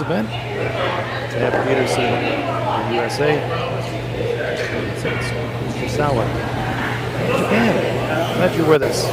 event. Tabitha Peterson, the USA. Satsuki Fujisawa, Japan. Glad you're with us.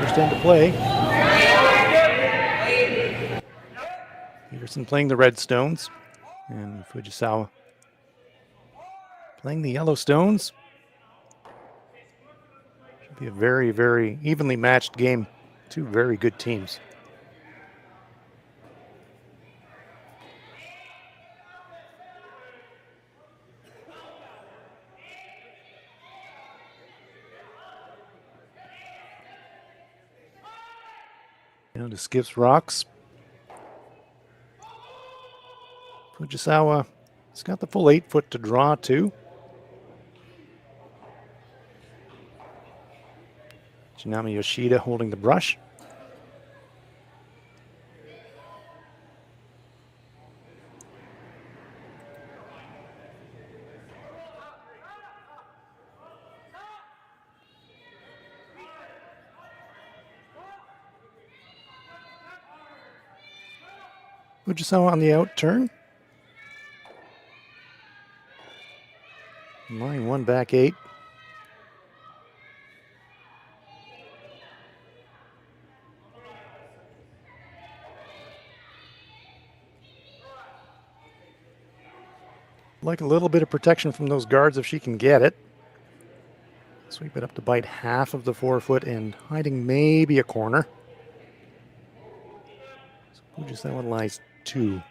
First end to play. Peterson playing the red stones, and Fujisawa playing the yellow stones. Should be a very, very evenly matched game. Two very good teams. Down to skips rocks. Fujisawa has got the full 8 foot to draw to. Kitami Yoshida holding the brush. Fujisawa on the out turn. Line 1 back 8. Like a little bit of protection from those guards if she can get it. Sweep it up to bite half of the 4 foot and hiding maybe a corner. So Fujisawa lies 2.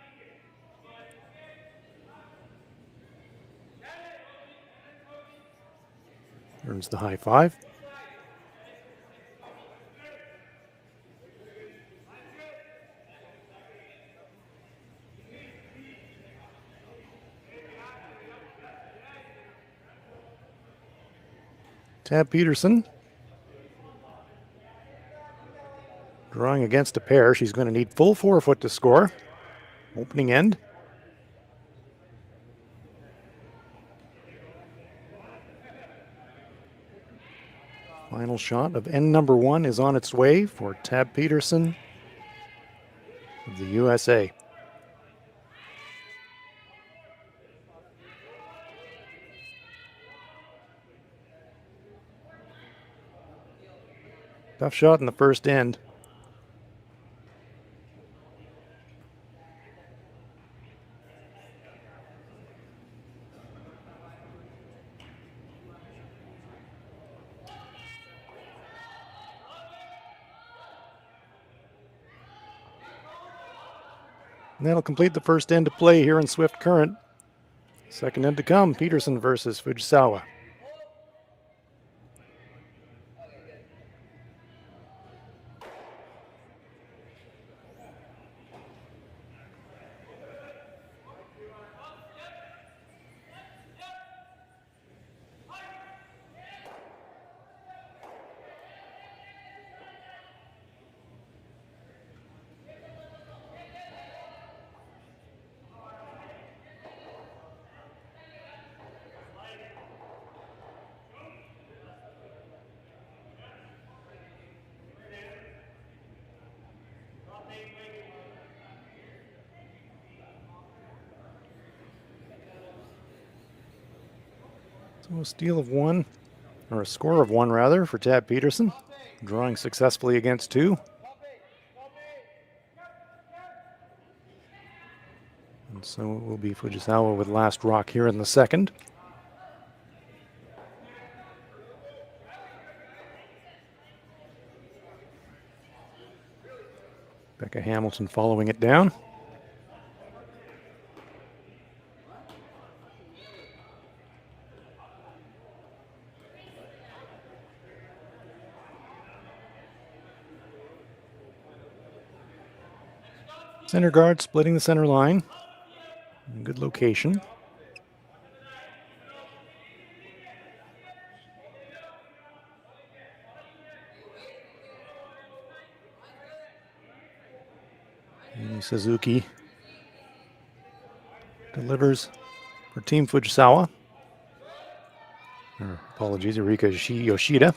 Earns the high 5. Tab Peterson drawing against a pair. She's going to need full 4 foot to score. Opening end. Final shot of end number 1 is on its way for Tab Peterson of the USA. Tough shot in the first end. And that'll complete the first end to play here in Swift Current. Second end to come, Peterson versus Fujisawa. So a steal of 1, or a score of 1 rather, for Tab Peterson. Drawing successfully against 2. And so it will be Fujisawa with last rock here in the second. Becca Hamilton following it down. Center guard splitting the center line. Good location. Suzuki delivers for Team Fujisawa. Apologies, Eureka Yoshida.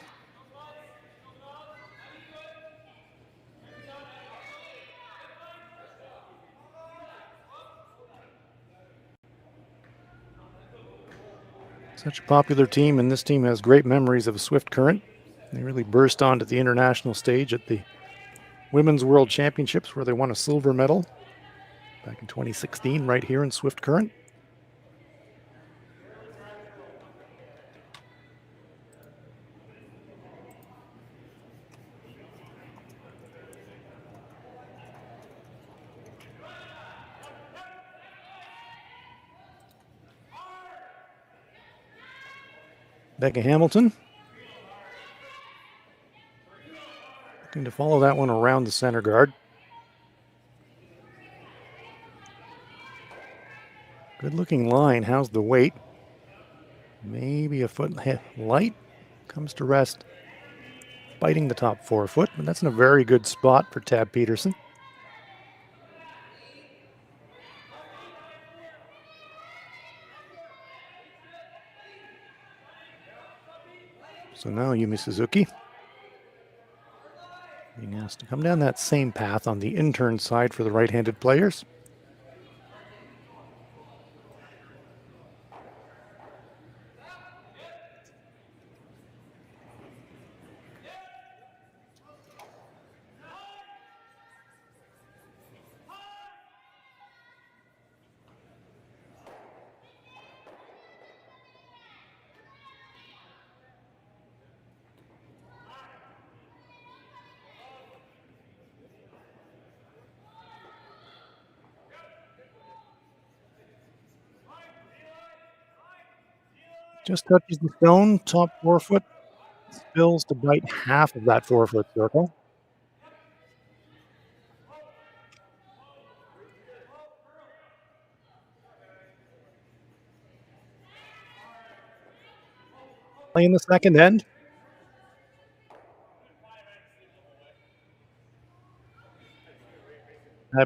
Such a popular team, and this team has great memories of Swift Current. They really burst onto the international stage at the Women's World Championships, where they won a silver medal back in 2016 right here in Swift Current. Becca Hamilton looking to follow that one around the center guard. Good looking line. How's the weight? Maybe a foot light. Comes to rest, biting the top 4 foot, but that's in a very good spot for Tab Peterson. So now Yumi Suzuki being asked to come down that same path on the intern side for the right-handed players. Just touches the stone, top 4 foot, spills to bite half of that 4 foot circle. Playing the second end.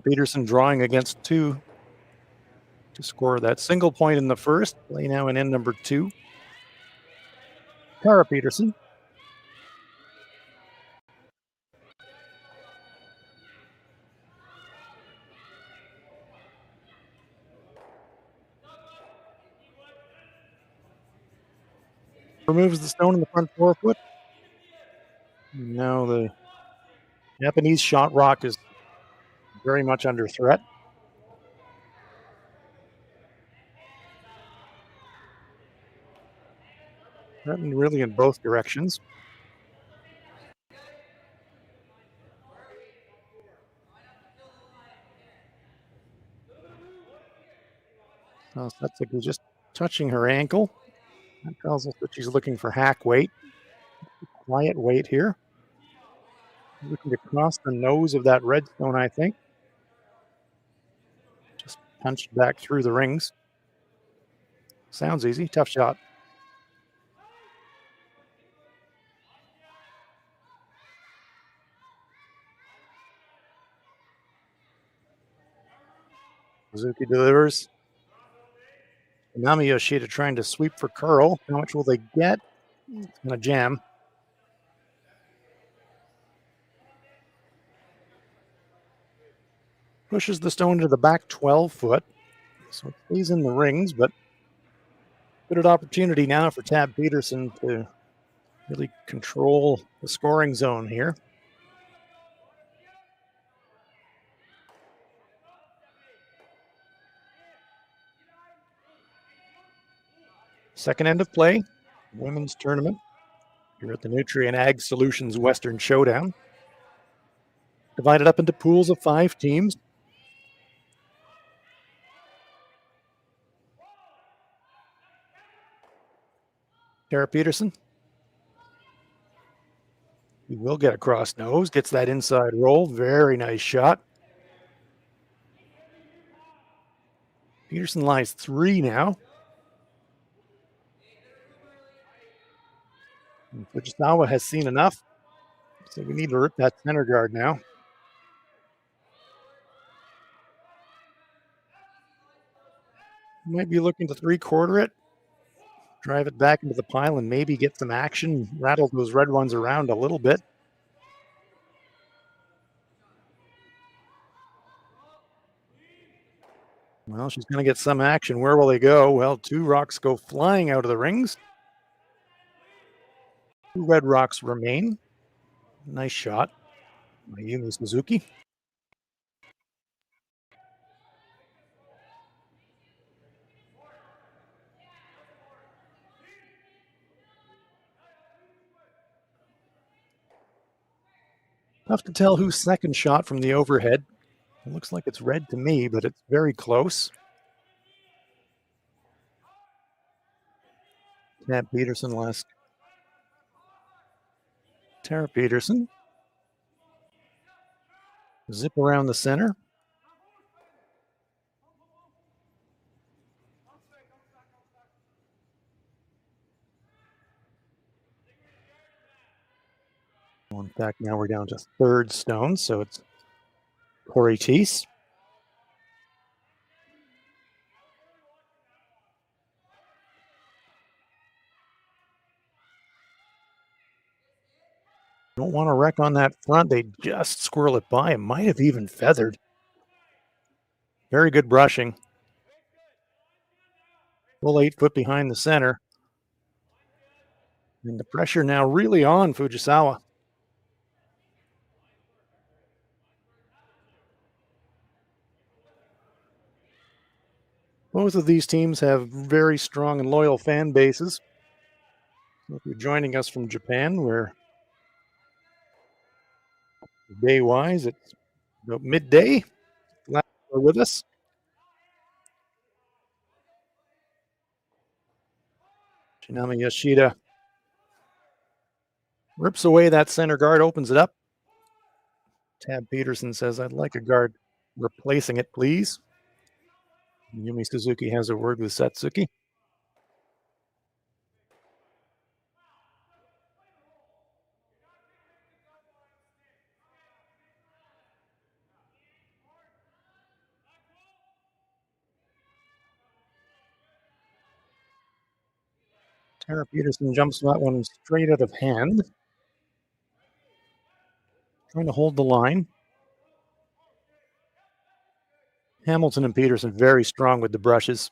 Peterson drawing against 2 to score that single point in the first. Play now in end number 2. Tara Peterson. Removes the stone in the front 4 foot. Now the Japanese shot rock is very much under threat. Threatened really in both directions. Satsuki just touching her ankle. That tells us that she's looking for hack weight. Quiet weight here. Looking to cross the nose of that red stone, I think. Just punched back through the rings. Sounds easy. Tough shot. Suzuki delivers. Nami Yoshida trying to sweep for curl. How much will they get? It's going to jam. Pushes the stone to the back 12 foot. So it stays in the rings, but good opportunity now for Tab Peterson to really control the scoring zone here. Second end of play, women's tournament here at the Nutrien Ag Solutions Western Showdown. Divided up into pools of 5 teams. Tara Peterson. He will get across nose, gets that inside roll. Very nice shot. Peterson lies 3 now. And Fujisawa has seen enough. So we need to rip that center guard now. Might be looking to 3-quarter it. Drive it back into the pile and maybe get some action. Rattle those red ones around a little bit. Well, she's going to get some action. Where will they go? Well, 2 rocks go flying out of the rings. 2 red rocks remain. Nice shot by Yumi Suzuki. Tough to tell whose second shot from the overhead. It looks like it's red to me, but it's very close. Tab Peterson last. Tara Peterson. Zip around the center. Well, in fact, now we're down to 3rd stone, so it's Corey Teese. Don't want to wreck on that front. They just squirrel it by. It might have even feathered. Very good brushing. Full 8 foot behind the center. And the pressure now really on Fujisawa. Both of these teams have very strong and loyal fan bases. So if you're joining us from Japan, where day-wise it's about midday, glad you're with us. Shinami Yoshida rips away that center guard, opens it up. Tab Peterson says, I'd like a guard replacing it, please. Yumi Suzuki has a word with Satsuki. Tara Peterson jumps that one straight out of hand. Trying to hold the line. Hamilton and Peterson very strong with the brushes.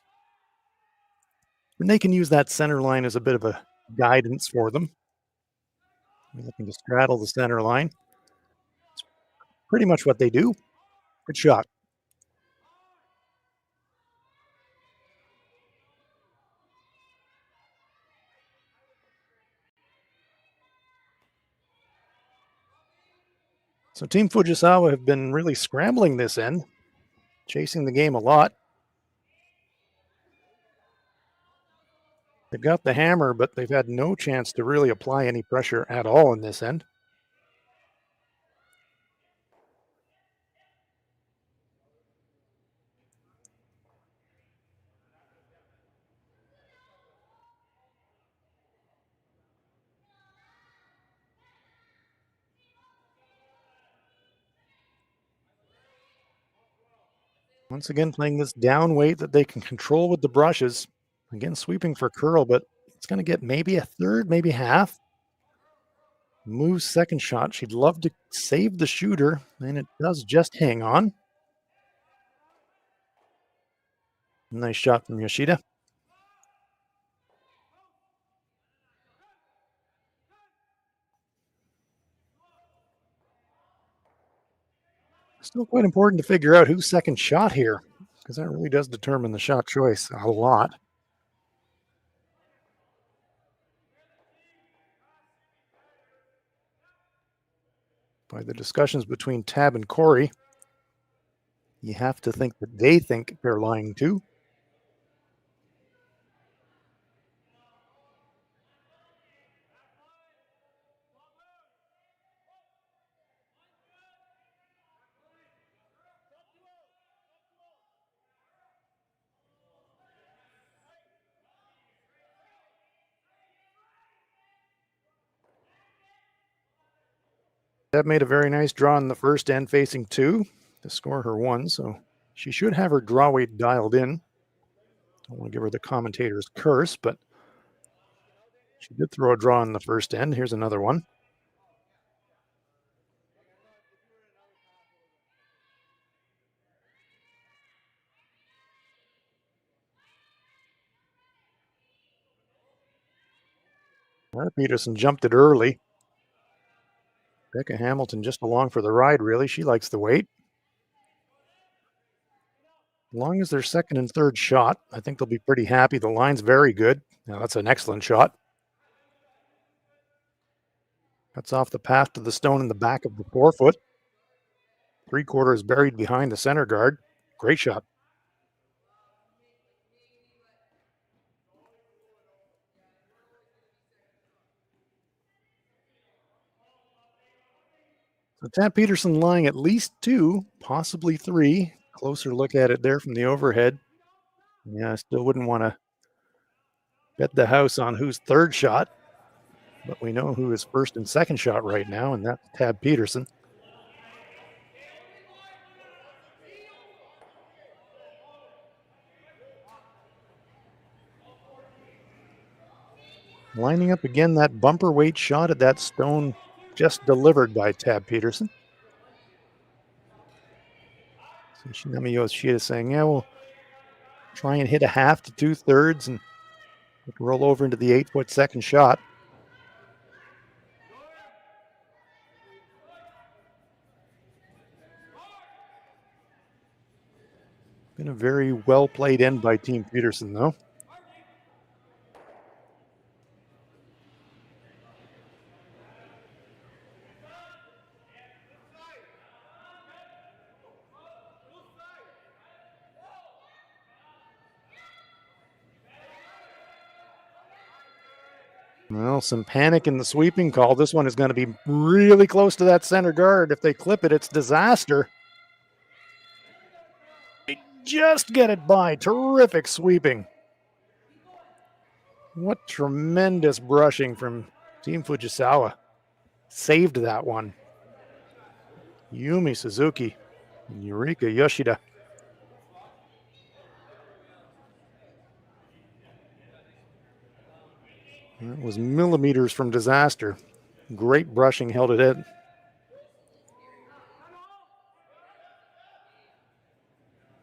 And they can use that center line as a bit of a guidance for them. They're looking to straddle the center line. It's pretty much what they do. Good shot. So Team Fujisawa have been really scrambling this end, chasing the game a lot. They've got the hammer, but they've had no chance to really apply any pressure at all in this end. Once again, playing this down weight that they can control with the brushes. Again, sweeping for curl, but it's going to get maybe a third, maybe half. Moves second shot. She'd love to save the shooter, and it does just hang on. Nice shot from Yoshida. Still quite important to figure out who's second shot here, because that really does determine the shot choice a lot. By the discussions between Tab and Corey, you have to think that they think they're lying too. Deb made a very nice draw in the first end, facing 2 to score her 1, so she should have her draw weight dialed in. Don't want to give her the commentator's curse, but she did throw a draw in the first end. Here's another one. Peterson jumped it early. Becca Hamilton just along for the ride, really. She likes the weight. As long as they're second and third shot, I think they'll be pretty happy. The line's very good. Now, that's an excellent shot. Cuts off the path to the stone in the back of the forefoot. 3/4 buried behind the center guard. Great shot. So Tab Peterson lying at least 2, possibly 3. Closer look at it there from the overhead. Yeah, I still wouldn't want to bet the house on who's third shot, but we know who is first and second shot right now, and that's Tab Peterson. Lining up again, that bumper weight shot at that stone just delivered by Tab Peterson. So Shinami Yoshida is saying, yeah, we'll try and hit a half to 2/3 and roll over into the 8-foot second shot. Been a very well played end by Team Peterson, though. Well, some panic in the sweeping call. This one is going to be really close to that center guard. If they clip it, it's disaster. They just get it by. Terrific sweeping. What tremendous brushing from Team Fujisawa. Saved that one. Yumi Suzuki and Yurika Yoshida. That was millimeters from disaster. Great brushing, held it in.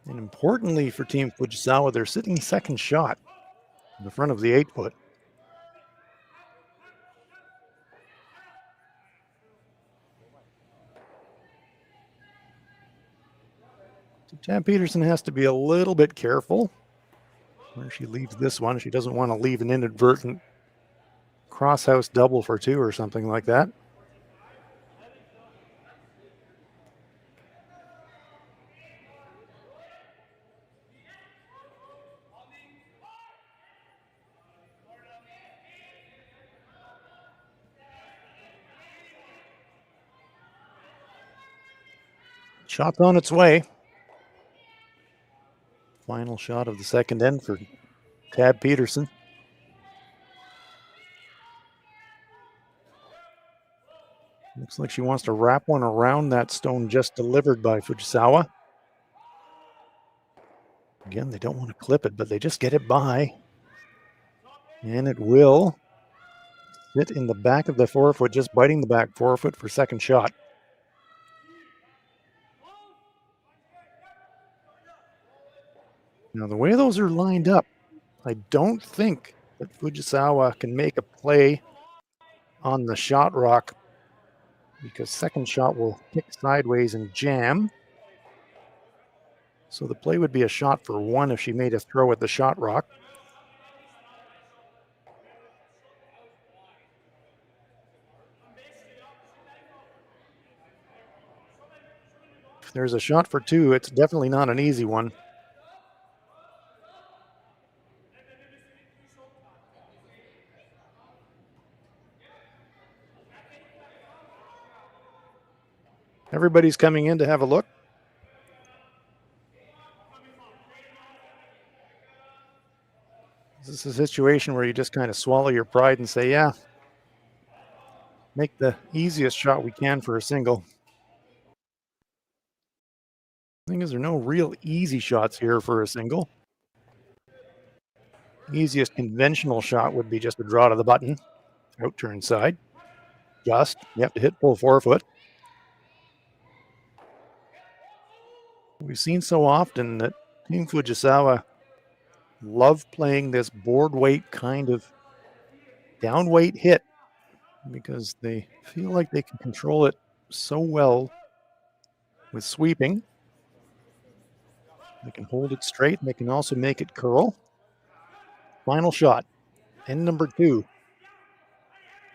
And importantly for Team Fujisawa, they're sitting second shot in the front of the 8-foot. So Tab Peterson has to be a little bit careful where she leaves this one. She doesn't want to leave an inadvertent crosshouse double for 2 or something like that. Shot's on its way. Final shot of the second end for Tab Peterson. Looks like she wants to wrap one around that stone just delivered by Fujisawa. Again, they don't want to clip it, but they just get it by. And it will sit in the back of the forefoot, just biting the back forefoot for second shot. Now, the way those are lined up, I don't think that Fujisawa can make a play on the shot rock because second shot will kick sideways and jam. So the play would be a shot for 1 if she made a throw at the shot rock. If there's a shot for 2, it's definitely not an easy one. Everybody's coming in to have a look. This is a situation where you just kind of swallow your pride and say, yeah, make the easiest shot we can for a single. Thing is, there are no real easy shots here for a single. Easiest conventional shot would be just a draw to the button, out turn side. Just, you have to hit full forefoot. We've seen so often that Team Fujisawa love playing this board weight kind of down weight hit because they feel like they can control it so well with sweeping. They can hold it straight and they can also make it curl. Final shot, end number 2.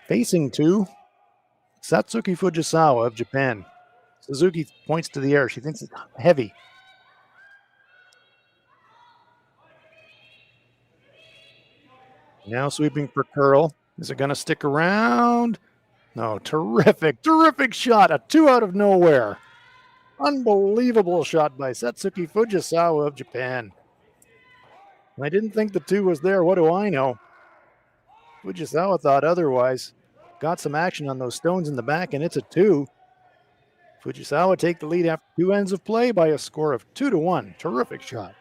Facing 2, Satsuki Fujisawa of Japan. Suzuki points to the air. She thinks it's heavy. Now sweeping for curl. Is it going to stick around? No, terrific shot. A 2 out of nowhere. Unbelievable shot by Satsuki Fujisawa of Japan. I didn't think the 2 was there. What do I know? Fujisawa thought otherwise. Got some action on those stones in the back, and it's a 2. Fujisawa take the lead after 2 ends of play by a score of 2-1. Terrific shot.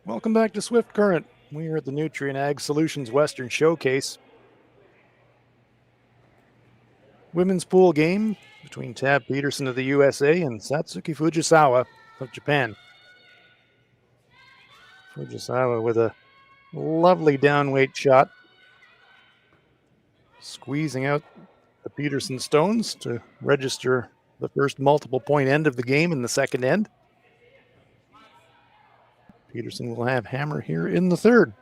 Welcome back to Swift Current. We are at the Nutrien Ag Solutions Western Showcase. Women's pool game between Tabitha Peterson of the USA and Satsuki Fujisawa of Japan. Fujisawa with a lovely downweight shot, squeezing out the Peterson stones to register the first multiple point end of the game in the second end. Peterson will have hammer here in the third.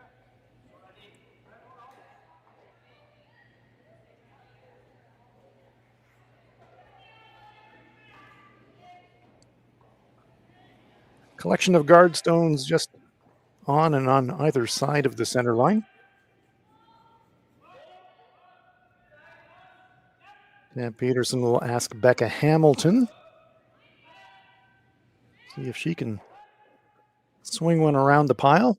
Collection of guard stones just on and on either side of the center line. And Peterson will ask Becca Hamilton. See if she can swing one around the pile.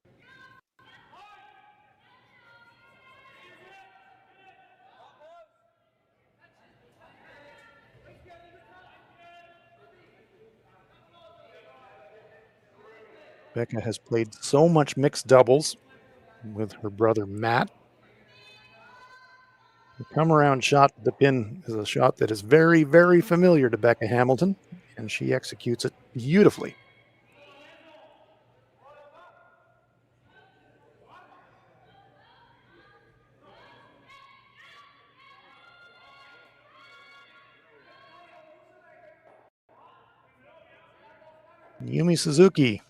Becca has played so much mixed doubles with her brother Matt. The come around shot to the pin is a shot that is very, very familiar to Becca Hamilton, and she executes it beautifully. Yumi Suzuki.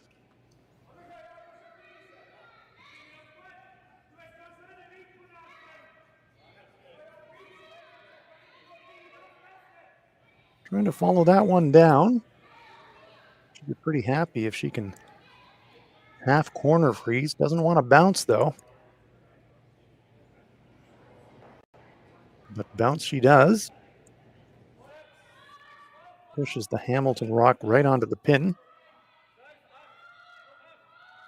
Trying to follow that one down. She'll be pretty happy if she can half corner freeze. Doesn't want to bounce though. But bounce she does. Pushes the Hamilton rock right onto the pin.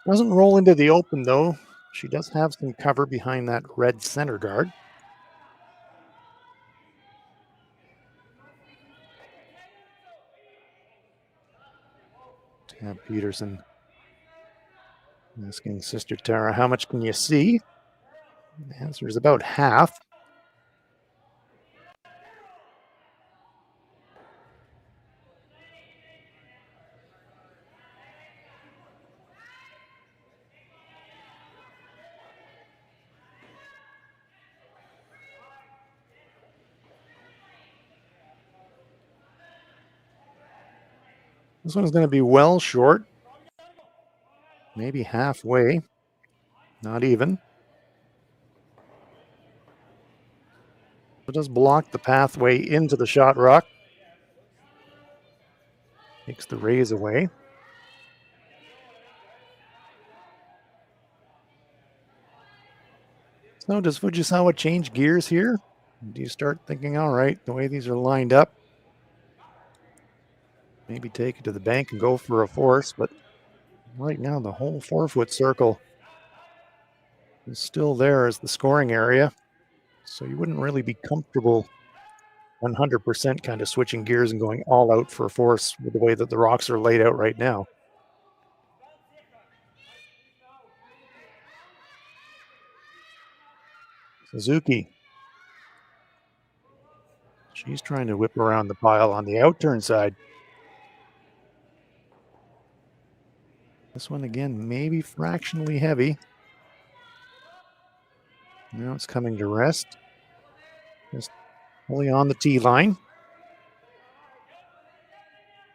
Doesn't roll into the open though. She does have some cover behind that red center guard. Tab Peterson asking Sister Tara, how much can you see? The answer is about half. This one's going to be well short. Maybe halfway. Not even. It does block the pathway into the shot rock. Takes the raise away. So does Fujisawa change gears here? Do you start thinking, all right, the way these are lined up, maybe take it to the bank and go for a force, but Right now, the whole 4-foot circle is still there as the scoring area. So you wouldn't really be comfortable 100% kind of switching gears and going all out for force with the way that the rocks are laid out right now. Suzuki. She's trying to whip around the pile on the outturn side. This one again, maybe fractionally heavy. Now it's coming to rest. Just only on the tee line.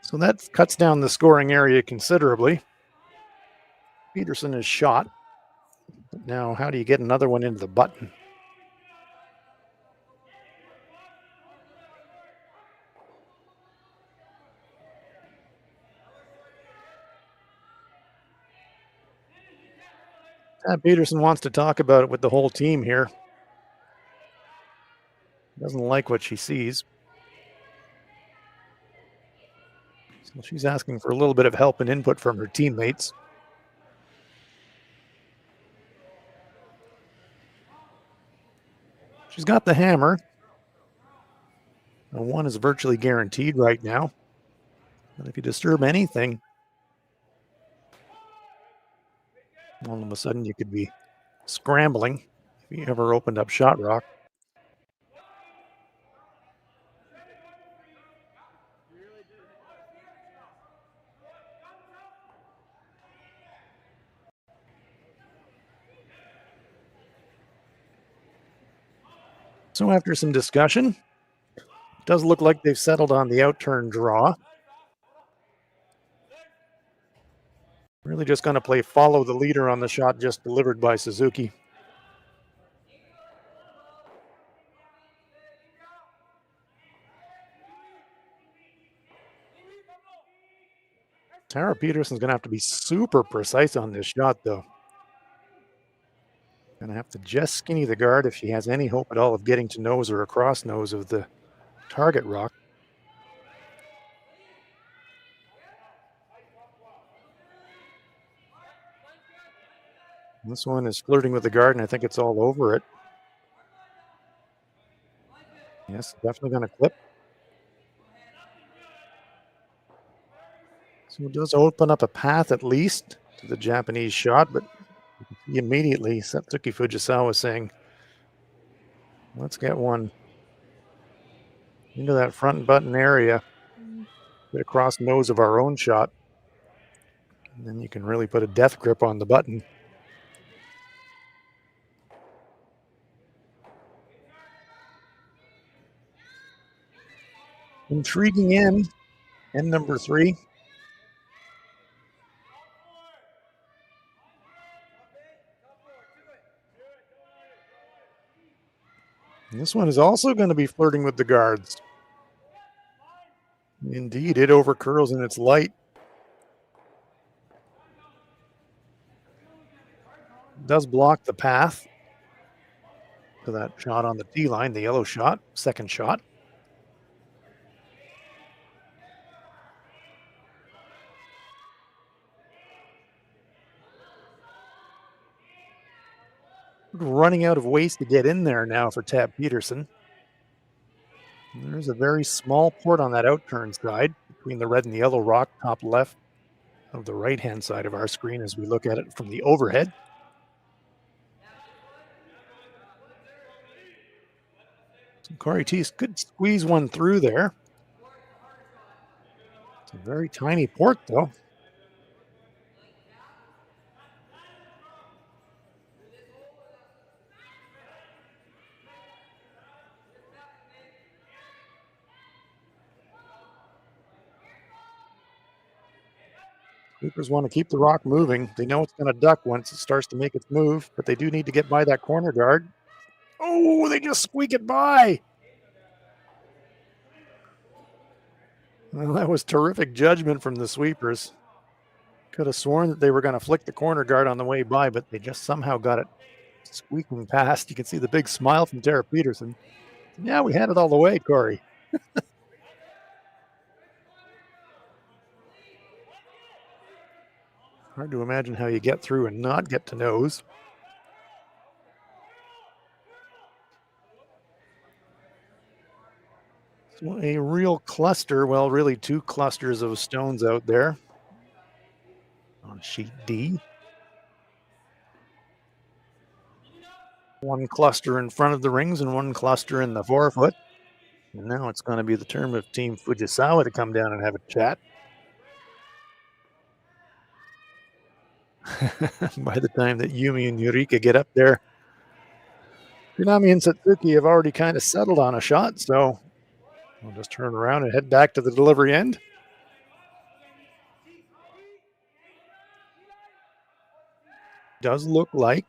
So that cuts down the scoring area considerably. Peterson is shot. But now, how do you get another one into the button? Peterson wants to talk about it with the whole team here. Doesn't like what she sees. So she's asking for a little bit of help and input from her teammates. She's got the hammer. The one is virtually guaranteed right now. But if you disturb anything, all of a sudden you could be scrambling if you ever opened up shot rock. So after some discussion, it does look like they've settled on the outturn draw. Really just going to play follow the leader on the shot just delivered by Suzuki. Tara Peterson's going to have to be super precise on this shot, though. Going to have to just skinny the guard if she has any hope at all of getting to nose or across nose of the target rock. This one is flirting with the guard, and I think it's all over it. Yes, definitely going to clip. So it does open up a path at least to the Japanese shot, but immediately Satsuki Fujisawa saying, let's get one into that front button area, get across nose of our own shot, and then you can really put a death grip on the button. Intriguing end number 3. And this one is also going to be flirting with the guards. Indeed, it overcurls in its light. It does block the path to that shot on the tee line, the yellow shot, second shot. Running out of ways to get in there now for Tab Peterson. And there's a very small port on that outturn side between the red and the yellow rock, top left of the right-hand side of our screen as we look at it from the overhead. So Corey Teese could squeeze one through there. It's a very tiny port, though. Sweepers want to keep the rock moving. They know it's going to duck once it starts to make its move, but they do need to get by that corner guard. Oh, they just squeak it by. Well, that was terrific judgment from the sweepers. Could have sworn that they were going to flick the corner guard on the way by, but they just somehow got it squeaking past. You can see the big smile from Tara Peterson. Yeah, we had it all the way, Corey. Hard to imagine how you get through and not get to nose. So a real cluster, well, really two clusters of stones out there on sheet D. One cluster in front of the rings and one cluster in the forefoot. And now it's going to be the turn of Team Fujisawa to come down and have a chat. By the time that Yumi and Yurika get up there, Kitami and Satsuki have already kind of settled on a shot, so we'll just turn around and head back to the delivery end. Does look like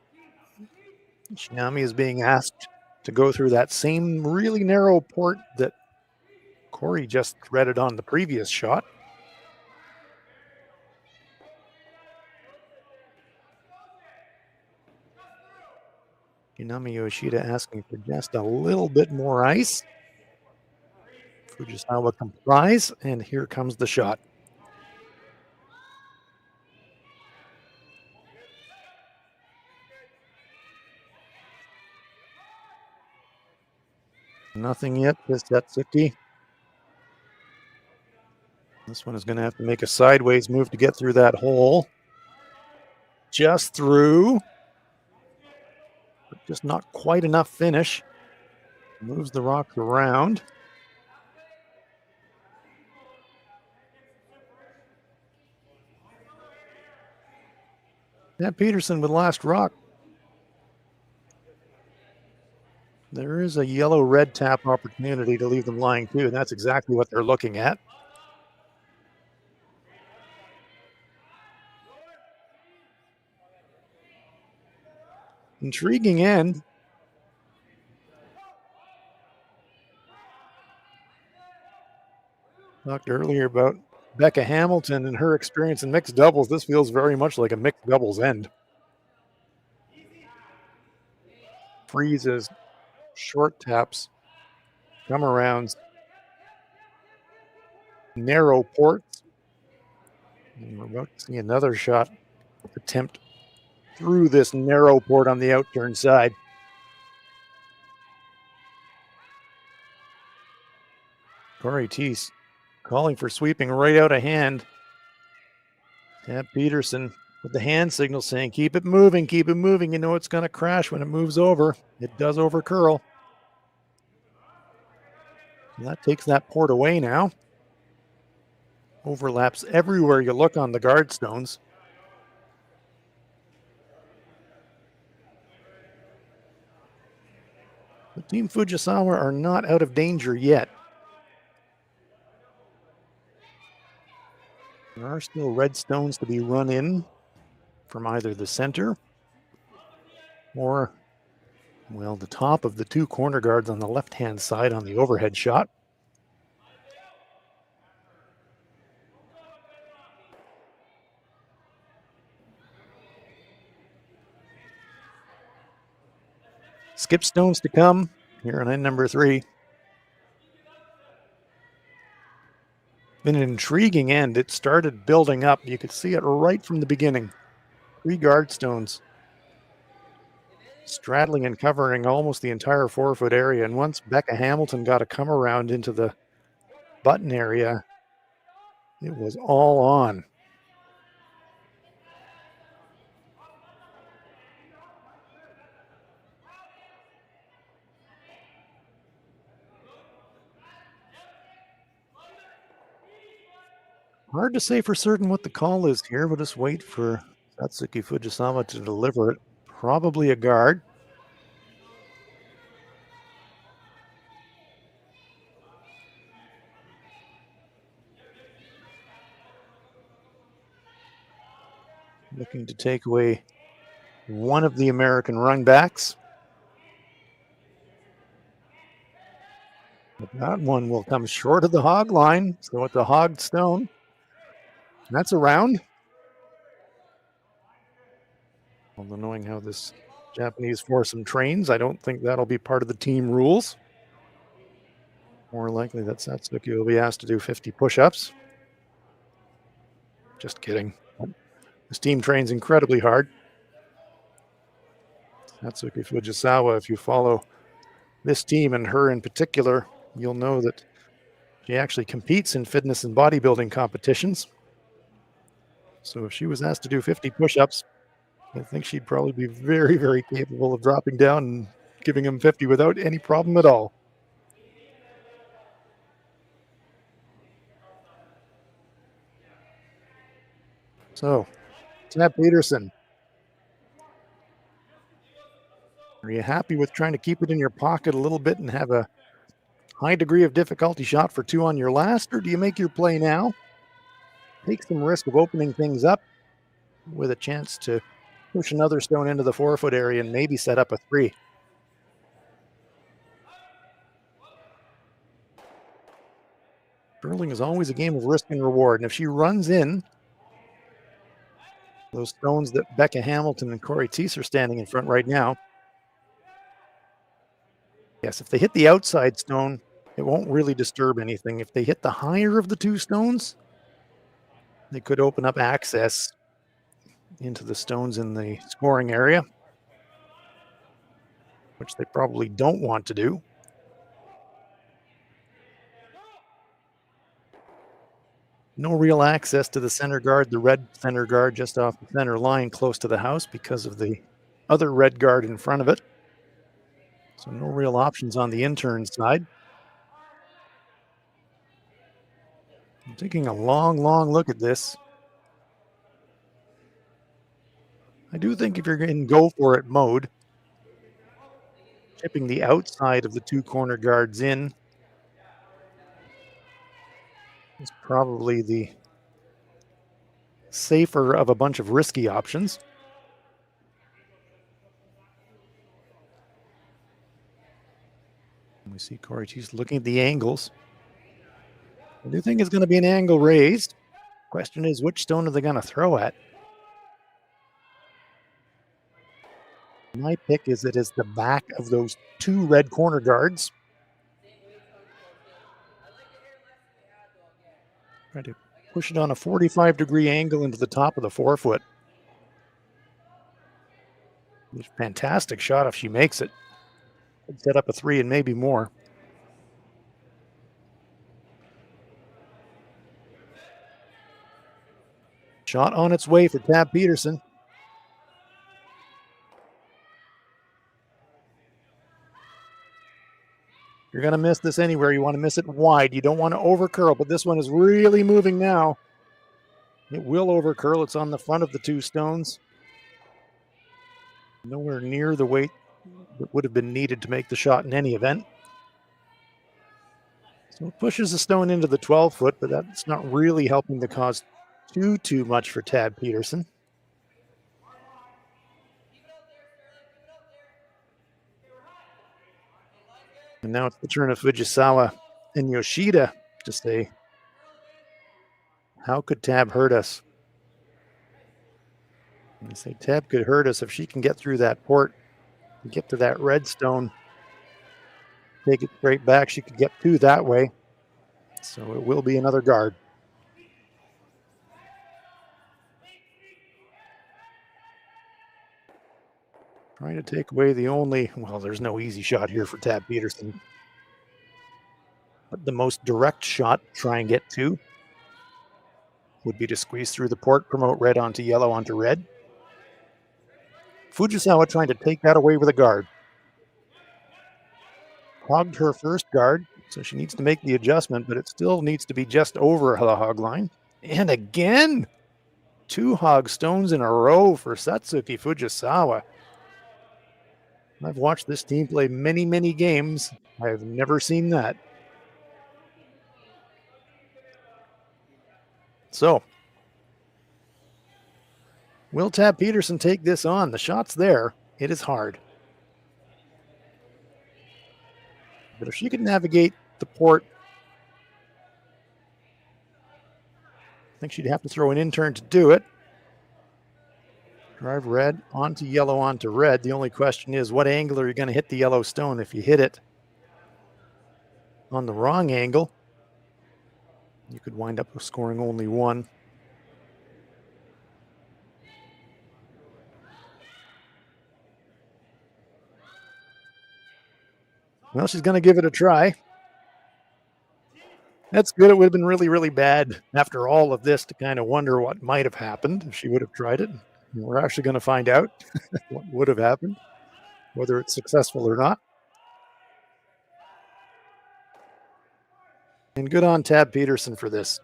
Shinami is being asked to go through that same really narrow port that Corey just threaded on the previous shot. Kinami Yoshida asking for just a little bit more ice. Fujisawa complies, and here comes the shot. Nothing yet for Satsuki. This one is going to have to make a sideways move to get through that hole. Just through. But just not quite enough finish. Moves the rock around. Tabitha Peterson with last rock. There is a yellow-red tap opportunity to leave them lying too, and that's exactly what they're looking at. Intriguing end. Talked earlier about Becca Hamilton and her experience in mixed doubles. This feels very much like a mixed doubles end. Freezes, short taps, come arounds, narrow ports. And we're about to see another shot attempt through this narrow port on the outturn side. Corey Teese calling for sweeping right out of hand. Tab Peterson with the hand signal saying, keep it moving, keep it moving. You know it's going to crash when it moves over. It does over curl. And that takes that port away now. Overlaps everywhere you look on the guard stones. The Team Fujisawa are not out of danger yet. There are still red stones to be run in from either the center or, well, the top of the two corner guards on the left-hand side on the overhead shot. Skip stones to come here on end number 3. Been an intriguing end. It started building up. You could see it right from the beginning. 3 guard stones straddling and covering almost the entire 4-foot area. And once Becca Hamilton got a come around into the button area, it was all on. Hard to say for certain what the call is here. We'll just wait for Satsuki Fujisawa to deliver it. Probably a guard. Looking to take away one of the American runbacks. But that one will come short of the hog line, so it's a hogged stone. That's a round. Although knowing how this Japanese foursome trains, I don't think that'll be part of the team rules. More likely that Satsuki will be asked to do 50 push-ups. Just kidding. This team trains incredibly hard. Satsuki Fujisawa, if you follow this team and her in particular, you'll know that she actually competes in fitness and bodybuilding competitions. So if she was asked to do 50 push-ups, I think she'd probably be very, very capable of dropping down and giving them 50 without any problem at all. So, Tabitha Peterson, are you happy with trying to keep it in your pocket a little bit and have a high degree of difficulty shot for 2 on your last, or do you make your play now? Take some risk of opening things up with a chance to push another stone into the 4-foot area and maybe set up a 3. Curling is always a game of risk and reward, and if she runs in those stones that Becca Hamilton and Corey Teese are standing in front right now, yes, if they hit the outside stone, it won't really disturb anything. If they hit the higher of the 2 stones, they could open up access into the stones in the scoring area, which they probably don't want to do. No real access to the center guard, the red center guard just off the center line close to the house because of the other red guard in front of it. So no real options on the intern side. I'm taking a long, long look at this. I do think if you're in go for it mode, chipping the outside of the 2 corner guards in is probably the safer of a bunch of risky options. We see Corey Teese looking at the angles. I do think it's going to be an angle raised. Question is, which stone are they going to throw at? My pick is it is the back of those 2 red corner guards. Try to push it on a 45-degree angle into the top of the 4-foot. Fantastic shot if she makes it. Could set up a 3 and maybe more. Shot on its way for Tabitha Peterson. You're going to miss this anywhere. You want to miss it wide. You don't want to overcurl, but this one is really moving now. It will overcurl. It's on the front of the 2 stones. Nowhere near the weight that would have been needed to make the shot in any event. So it pushes the stone into the 12-foot, but that's not really helping the cause too much for Tabitha Peterson. And now it's the turn of Fujisawa and Yoshida to say, how could Tab hurt us? And they say Tab could hurt us if she can get through that port and get to that red stone, take it straight back. She could get 2 that way. So it will be another guard. Trying to take away the only, well, there's no easy shot here for Tab Peterson. But the most direct shot to try and get 2 would be to squeeze through the port, promote red onto yellow onto red. Fujisawa trying to take that away with a guard. Hogged her first guard, so she needs to make the adjustment, but it still needs to be just over the hog line. And again, 2 hog stones in a row for Satsuki Fujisawa. I've watched this team play many, many games. I've never seen that. So, will Tab Peterson take this on? The shot's there. It is hard. But if she could navigate the port, I think she'd have to throw an intern to do it. Drive red onto yellow onto red. The only question is, what angle are you going to hit the yellow stone? If you hit it on the wrong angle, you could wind up scoring only 1. Well, she's going to give it a try. That's good. It would have been really, really bad after all of this to kind of wonder what might have happened if she would have tried it. We're actually going to find out what would have happened, whether it's successful or not. And good on Tab Peterson for this.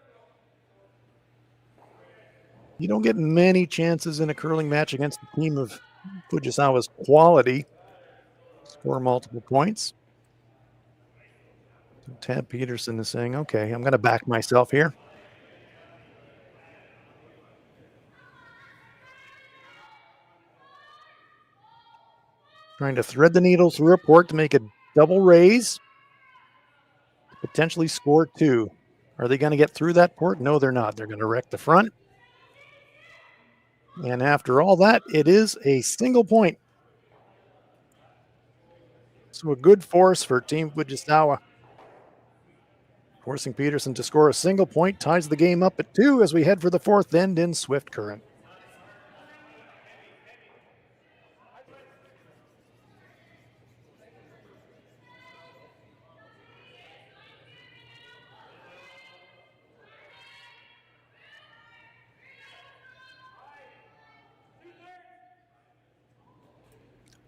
You don't get many chances in a curling match against a team of Fujisawa's quality to score multiple points. So Tab Peterson is saying, okay, I'm going to back myself here. Trying to thread the needle through a port to make a double raise. Potentially score 2. Are they going to get through that port? No, they're not. They're going to wreck the front. And after all that, it is a single point. So a good force for Team Fujisawa. Forcing Peterson to score a single point ties the game up at 2 as we head for the 4th end in swift current.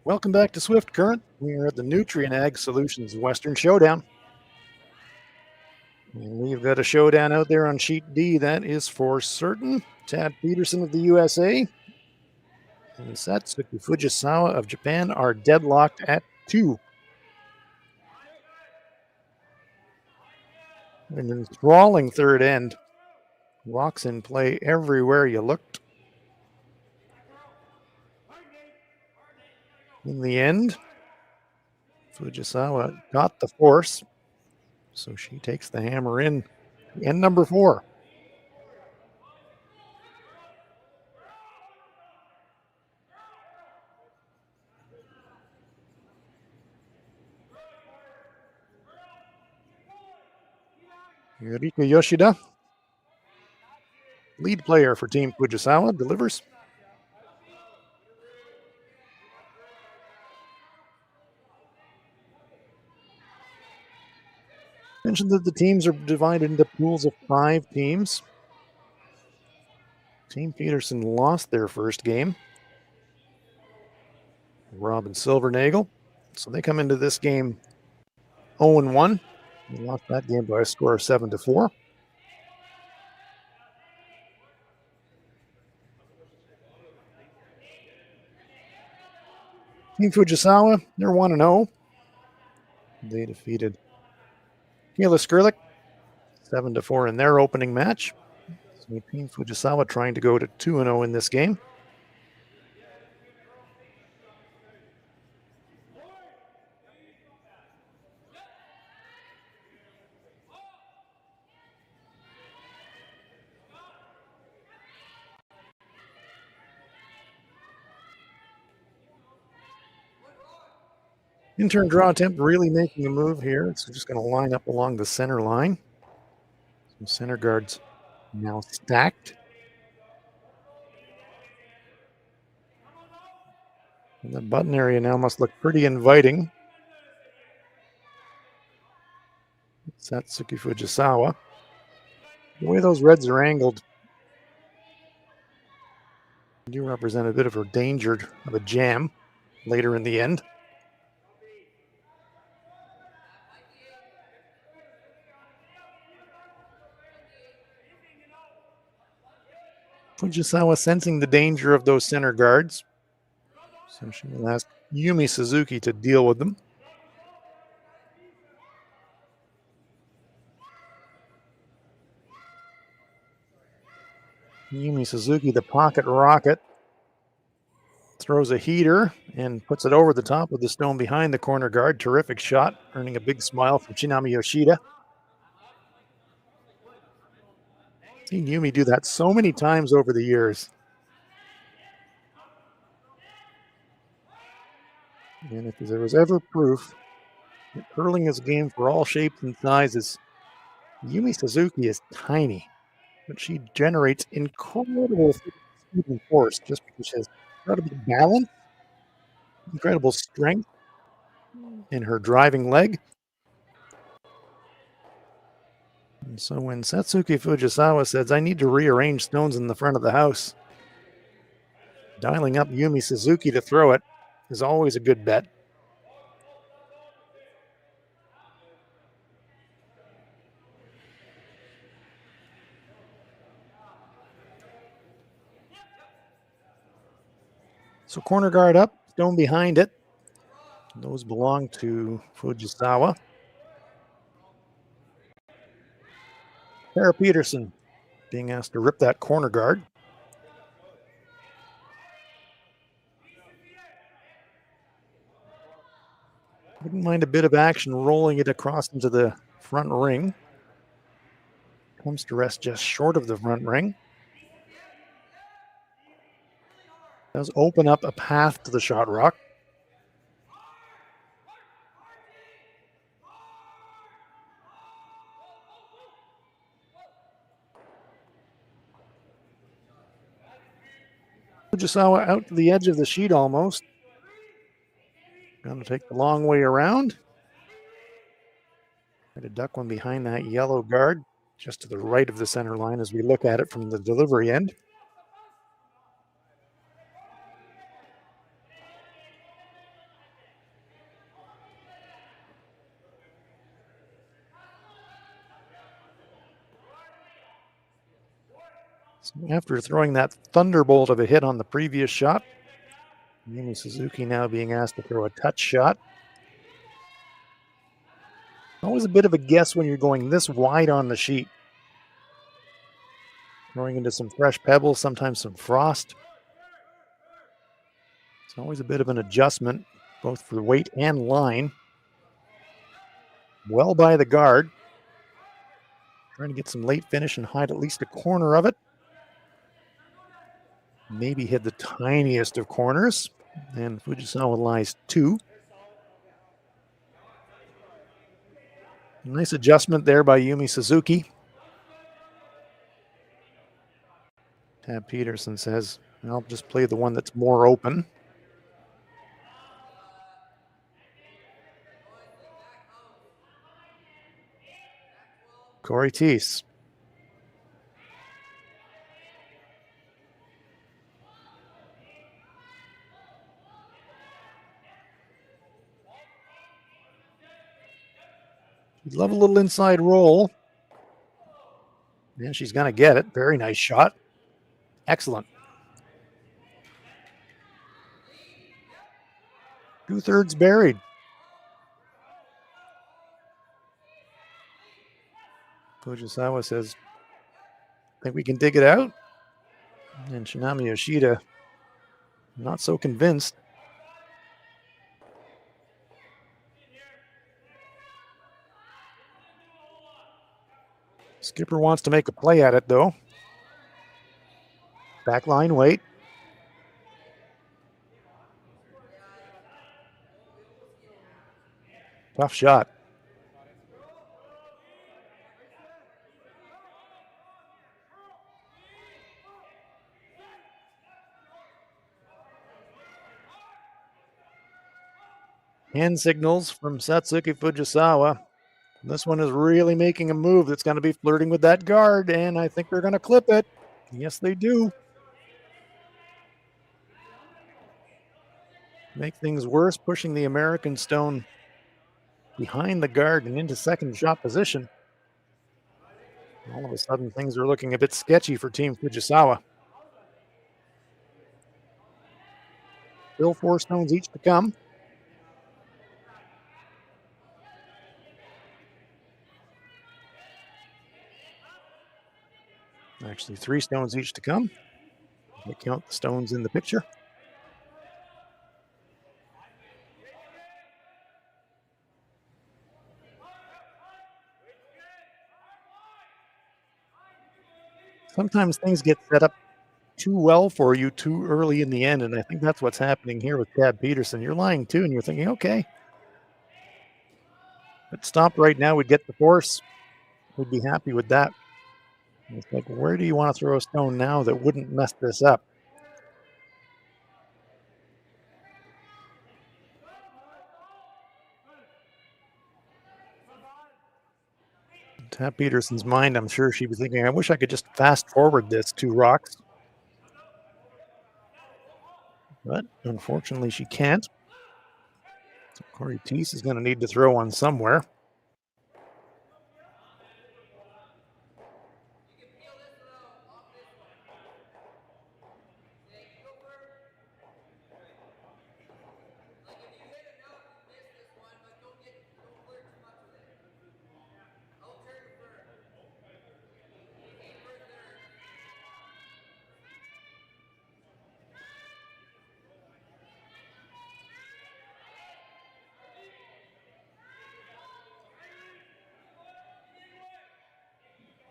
Welcome back to Swift Current. We are at the Nutrien Ag Solutions Western Showdown. And we've got a showdown out there on sheet D. That is for certain. Tab Peterson of the USA and Satsuki Fujisawa of Japan are deadlocked at 2. An enthralling third end. Rocks in play everywhere you looked. In the end, Fujisawa got the force, so she takes the hammer in. End number 4. Yurika Yoshida, lead player for Team Fujisawa, delivers. Mentioned that the teams are divided into pools of 5 teams. Team Peterson lost their first game. Robin Silvernagel. So they come into this game 0-1. They lost that game by a score of 7-4. Team Fujisawa, they're 1-0. They defeated Kayla Skrlik 7-4 in their opening match. So Team Fujisawa trying to go to 2-0 in this game. In-turn draw attempt really making a move here. It's just going to line up along the center line. Some center guards now stacked. And the button area now must look pretty inviting. Satsuki Fujisawa. The way those reds are angled do represent a bit of a danger of a jam later in the end. Fujisawa sensing the danger of those center guards. So she will ask Yumi Suzuki to deal with them. Yumi Suzuki, the pocket rocket, throws a heater and puts it over the top of the stone behind the corner guard. Terrific shot, earning a big smile from Chinami Yoshida. Seen Yumi do that so many times over the years. And if there was ever proof that curling is a game for all shapes and sizes, Yumi Suzuki is tiny, but she generates incredible speed and force just because she has incredible balance, incredible strength, in her driving leg. And so when Satsuki Fujisawa says, I need to rearrange stones in the front of the house, dialing up Yumi Suzuki to throw it is always a good bet. So corner guard up, stone behind it. Those belong to Fujisawa. Tabitha Peterson being asked to rip that corner guard. Wouldn't mind a bit of action rolling it across into the front ring. Comes to rest just short of the front ring. Does open up a path to the shot rock. Fujisawa out to the edge of the sheet almost. Going to take the long way around. Try to duck one behind that yellow guard, just to the right of the center line as we look at it from the delivery end. So after throwing that thunderbolt of a hit on the previous shot, Yumi Suzuki now being asked to throw a touch shot. Always a bit of a guess when you're going this wide on the sheet. Throwing into some fresh pebbles, sometimes some frost. It's always a bit of an adjustment, both for weight and line. Well by the guard. Trying to get some late finish and hide at least a corner of it. Maybe hit the tiniest of corners. And Fujisawa lies 2. Nice adjustment there by Yumi Suzuki. Tabitha Peterson says, I'll just play the one that's more open. Corey Teese. You'd love a little inside roll. And she's going to get it. Very nice shot. Excellent. 2/3 buried. Fujisawa says, think we can dig it out? And Shinami Yoshida, not so convinced. Skipper wants to make a play at it, though. Backline weight. Tough shot. Hand signals from Satsuki Fujisawa. This one is really making a move that's going to be flirting with that guard, and I think they're going to clip it. Yes, they do. Make things worse, pushing the American stone behind the guard and into second shot position. All of a sudden, things are looking a bit sketchy for Team Fujisawa. Still 4 stones each to come. Actually, 3 stones each to come. We count the stones in the picture. Sometimes things get set up too well for you too early in the end, and I think that's what's happening here with Tabitha Peterson. You're lying too, and you're thinking, okay, if it stopped right now, we'd get the force. We'd be happy with that. And it's like, where do you want to throw a stone now that wouldn't mess this up? Tab Peterson's mind, I'm sure she was thinking, I wish I could just fast forward this 2 rocks. But unfortunately, she can't. So Corey Teese is going to need to throw one somewhere.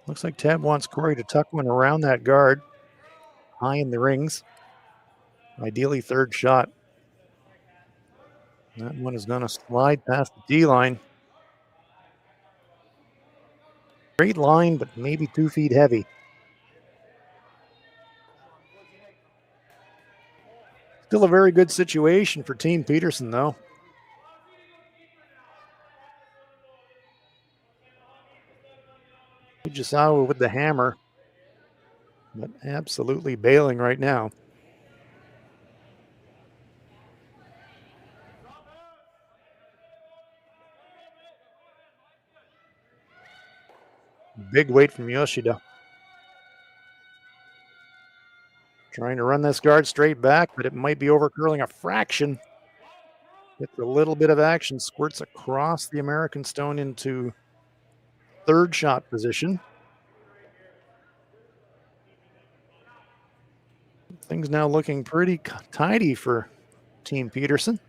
Looks like Tab wants Corey to tuck one around that guard, high in the rings. Ideally, third shot. That one is going to slide past the D-line. Great line, but maybe 2 feet heavy. Still a very good situation for Team Peterson, though. Fujisawa with the hammer, but absolutely bailing right now. Big weight from Yoshida. Trying to run this guard straight back, but it might be overcurling a fraction. Gets a little bit of action, squirts across the American stone into third shot position. Things now looking pretty tidy for Team Peterson.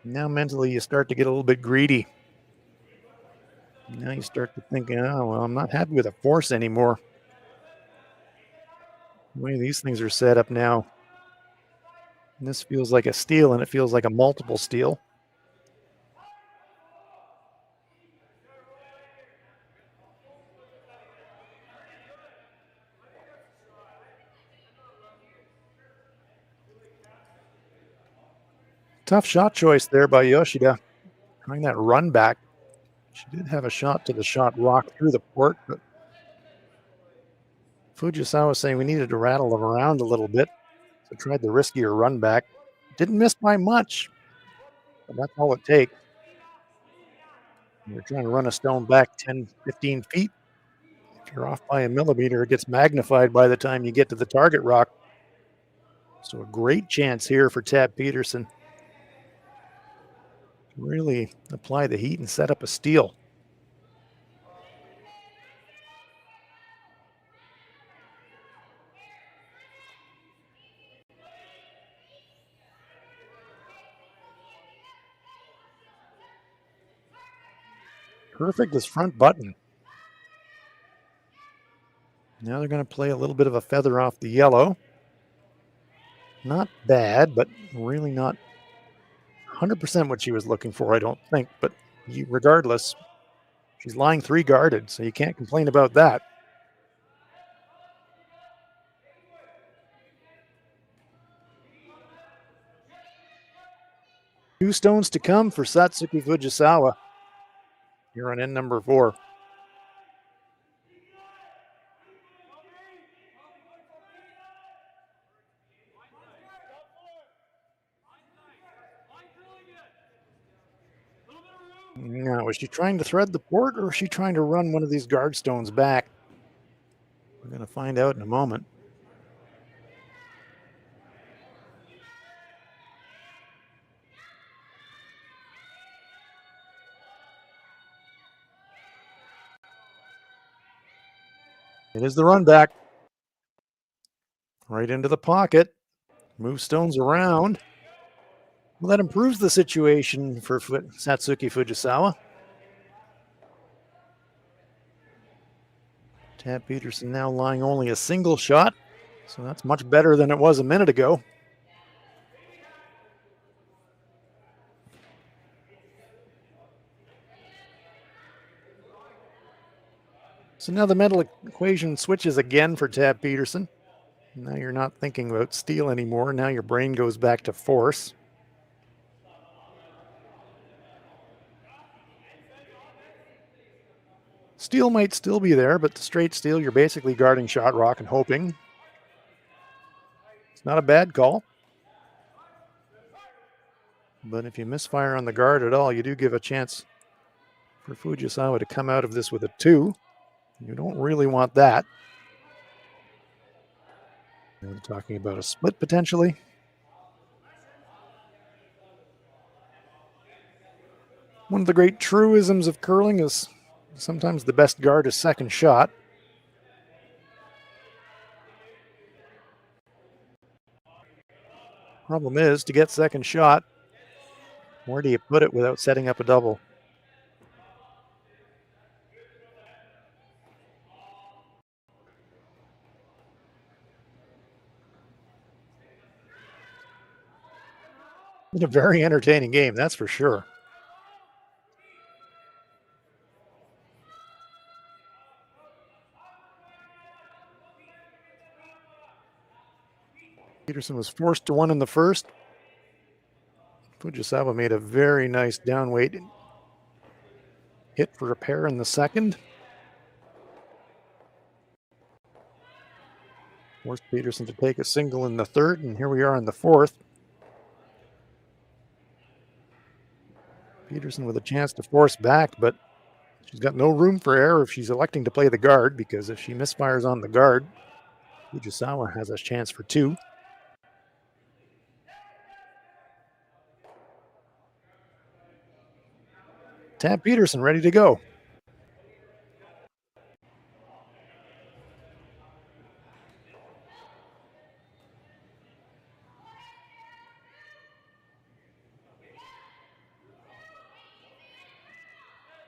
Now mentally you start to get a little bit greedy. Now you start to think, oh, well, I'm not happy with a force anymore. The way these things are set up now. And this feels like a steal, and it feels like a multiple steal. Tough shot choice there by Yoshida. Trying that run back. She did have a shot to the shot rock through the port, but Fujisawa was saying we needed to rattle them around a little bit. So tried the riskier run back. Didn't miss by much, but that's all it takes. You're trying to run a stone back 10, 15 feet. If you're off by a millimeter, it gets magnified by the time you get to the target rock. So a great chance here for Tab Peterson to really apply the heat and set up a steal. Perfect as front button. Now they're going to play a little bit of a feather off the yellow. Not bad, but really not 100% what she was looking for, I don't think. But regardless, she's lying 3 guarded, so you can't complain about that. Two stones to come for Satsuki Fujisawa here on end number 4. Now, was she trying to thread the port, or is she trying to run one of these guard stones back? We're going to find out in a moment. It is the run back. Right into the pocket. Move stones around. Well, that improves the situation for Satsuki Fujisawa. Tab Peterson now lying only a single shot, so that's much better than it was a minute ago. So now the mental equation switches again for Tab Peterson. Now you're not thinking about steal anymore. Now your brain goes back to force. Steel might still be there, but the straight steel, you're basically guarding shot rock and hoping. It's not a bad call. But if you misfire on the guard at all, you do give a chance for Fujisawa to come out of this with a 2. You don't really want that. We're talking about a split potentially. One of the great truisms of curling is sometimes the best guard is second shot. Problem is, to get second shot, where do you put it without setting up a double? It's a very entertaining game, that's for sure. Peterson was forced to 1 in the first. Fujisawa made a very nice downweight hit for a pair in the second. Forced Peterson to take a single in the third, and here we are in the fourth. Peterson with a chance to force back, but she's got no room for error if she's electing to play the guard, because if she misfires on the guard, Fujisawa has a chance for 2. Tab Peterson ready to go.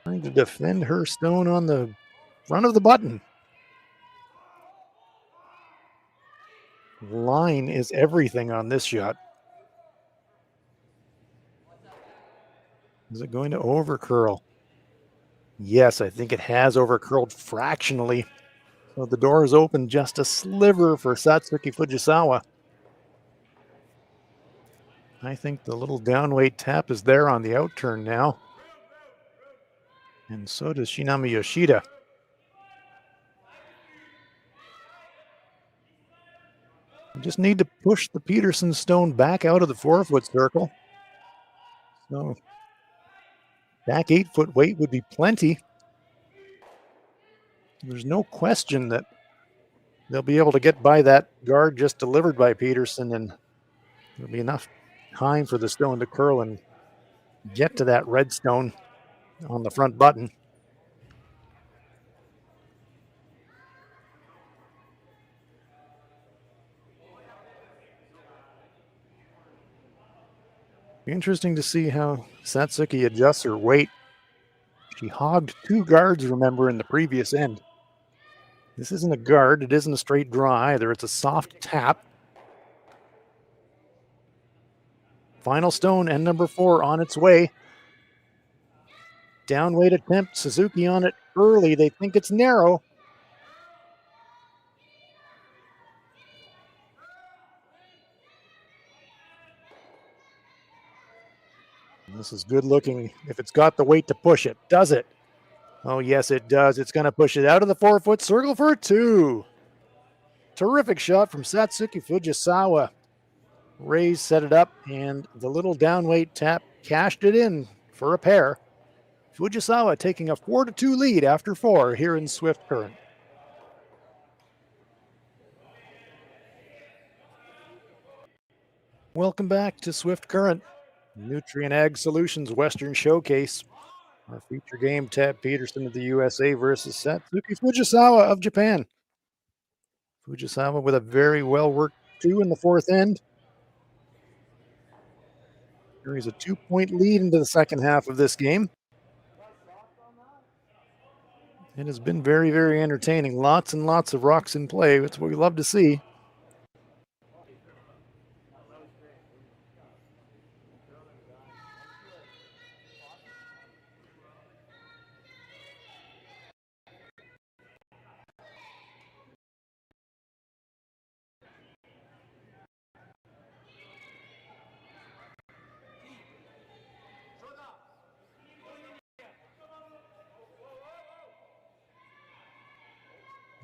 Trying to defend her stone on the front of the button. Line is everything on this shot. Is it going to overcurl? Yes, I think it has overcurled fractionally. So the door is open just a sliver for Satsuki Fujisawa. I think the little downweight tap is there on the outturn now. And so does Shinami Yoshida. You just need to push the Peterson stone back out of the 4-foot circle. So back 8-foot weight would be plenty. There's no question that they'll be able to get by that guard just delivered by Peterson, and there'll be enough time for the stone to curl and get to that red stone on the front button. Be interesting to see how Satsuki adjusts her weight. She hogged 2 guards, remember, in the previous end. This isn't a guard. It isn't a straight draw either. It's a soft tap. Final stone, end number 4 on its way. Downweight attempt. Suzuki on it early. They think it's narrow. This is good looking. If it's got the weight to push it, does it? Oh, yes, it does. It's going to push it out of the 4-foot circle for a 2. Terrific shot from Satsuki Fujisawa. Rays set it up, and the little downweight tap cashed it in for a pair. Fujisawa taking a 4-2 lead after 4 here in Swift Current. Welcome back to Swift Current, Nutrien Ag Solutions Western Showcase. Our feature game, Tab Peterson of the USA versus Satsuki Fujisawa of Japan. Fujisawa with a very well-worked 2 in the 4th end. Carries a 2-point lead into the second half of this game. It has been very, very entertaining. Lots and lots of rocks in play. That's what we love to see.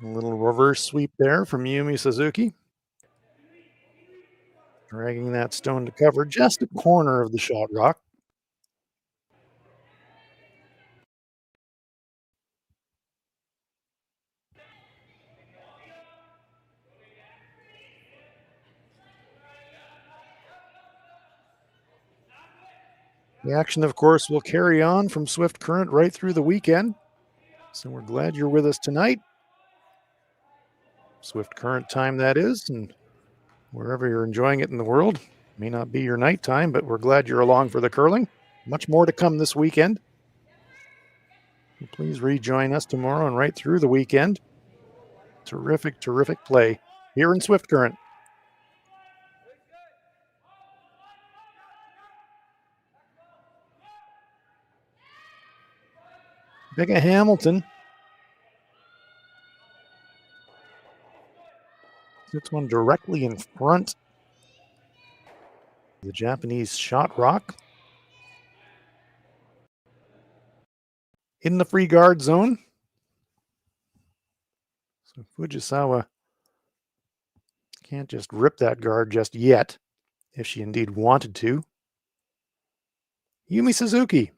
A little reverse sweep there from Yumi Suzuki. Dragging that stone to cover just a corner of the shot rock. The action, of course, will carry on from Swift Current right through the weekend. So we're glad you're with us tonight. Swift Current time, that is, and wherever you're enjoying it in the world. May not be your night time, but we're glad you're along for the curling. Much more to come this weekend. Please rejoin us tomorrow and right through the weekend. Terrific, terrific play here in Swift Current. Becca Hamilton hits one directly in front of the Japanese shot rock. In the free guard zone. So Fujisawa can't just rip that guard just yet, if she indeed wanted to. Yumi Suzuki.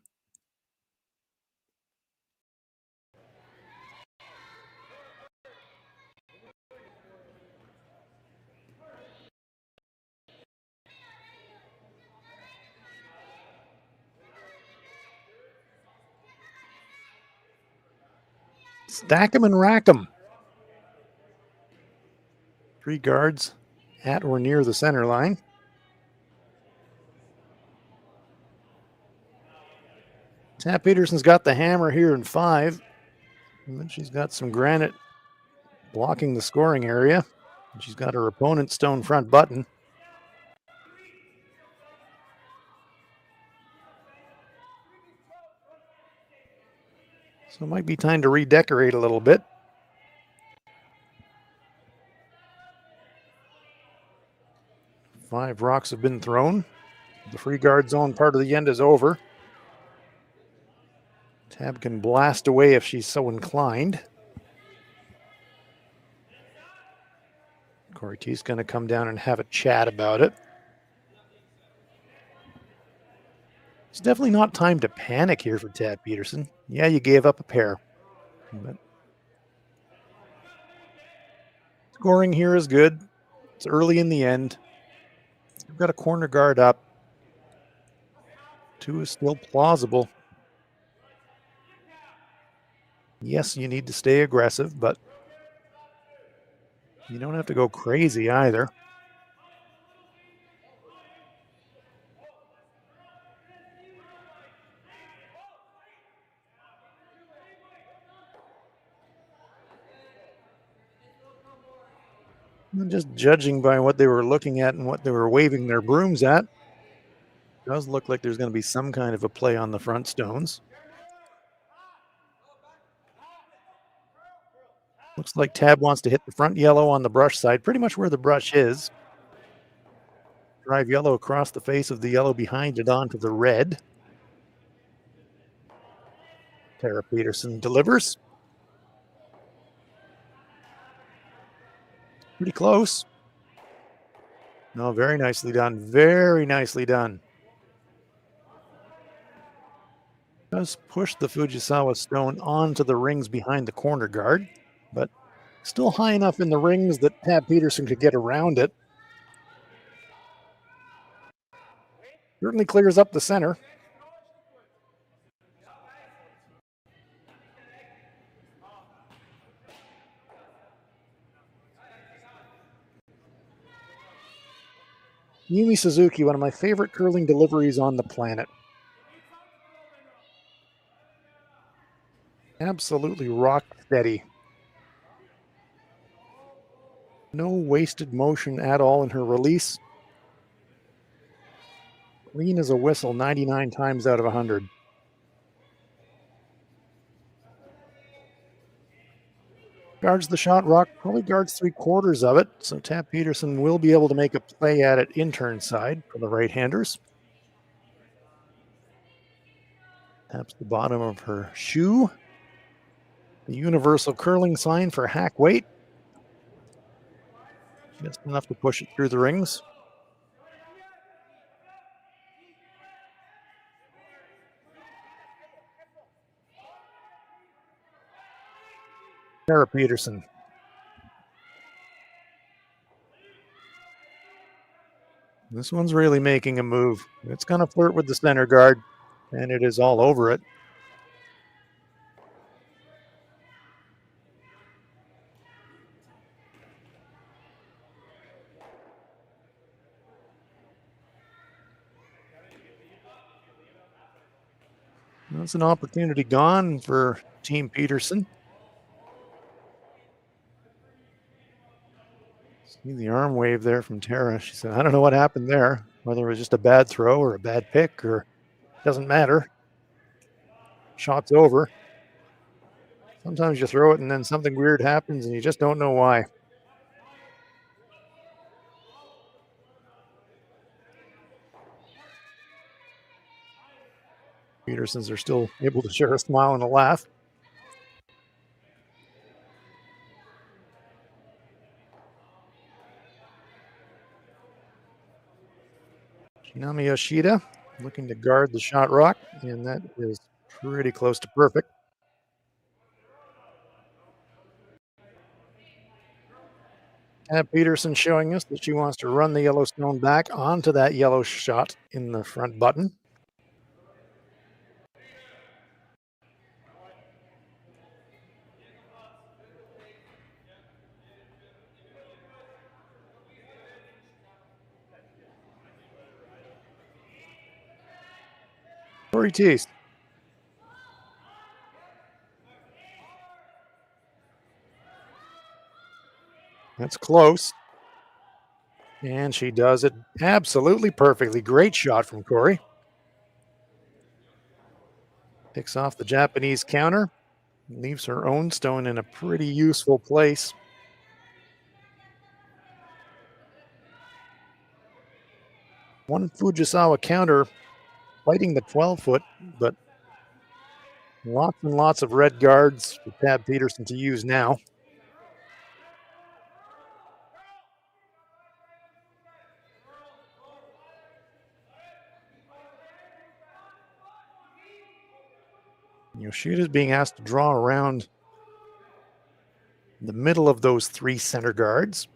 Stack 'em and rack 'em. Three guards at or near the center line. Tab Peterson's got the hammer here in 5. And then she's got some granite blocking the scoring area. And she's got her opponent's stone front button. So it might be time to redecorate a little bit. 5 rocks have been thrown. The free guard zone part of the end is over. Tab can blast away if she's so inclined. Corey T's going to come down and have a chat about it. It's definitely not time to panic here for Tab Peterson. Yeah, you gave up a pair. But scoring here is good. It's early in the end. You've got a corner guard up. 2 is still plausible. Yes, you need to stay aggressive, but you don't have to go crazy either. And just judging by what they were looking at and what they were waving their brooms at, it does look like there's going to be some kind of a play on the front stones. Looks like Tab wants to hit the front yellow on the brush side, pretty much where the brush is. Drive yellow across the face of the yellow behind it onto the red. Tara Peterson delivers. Pretty close. No, very nicely done. Very nicely done. Does push the Fujisawa stone onto the rings behind the corner guard, but still high enough in the rings that Tab Peterson could get around it. Certainly clears up the center. Yumi Suzuki, one of my favorite curling deliveries on the planet. Absolutely rock steady. No wasted motion at all in her release. Clean as a whistle 99 times out of 100. Guards the shot rock, probably guards 3/4 of it, so Tab Peterson will be able to make a play at it in turn side for the right-handers. Taps the bottom of her shoe. The universal curling sign for hack weight. Just enough to push it through the rings. Tabitha Peterson. This one's really making a move. It's going to flirt with the center guard, and it is all over it. That's an opportunity gone for Team Peterson. See the arm wave there from Tara. She said, I don't know what happened there, whether it was just a bad throw or a bad pick, or doesn't matter. Shot's over. Sometimes you throw it and then something weird happens and you just don't know why. Petersons are still able to share a smile and a laugh. Kitami Yoshida looking to guard the shot rock, and that is pretty close to perfect. Tabitha Peterson showing us that she wants to run the Yellowstone back onto that yellow shot in the front button. Corey Teese. That's close. And she does it absolutely perfectly. Great shot from Corey. Picks off the Japanese counter. Leaves her own stone in a pretty useful place. One Fujisawa counter fighting the 12-foot, but lots and lots of red guards for Tabitha Peterson to use now. Yoshida's being asked to draw around the middle of those three center guards.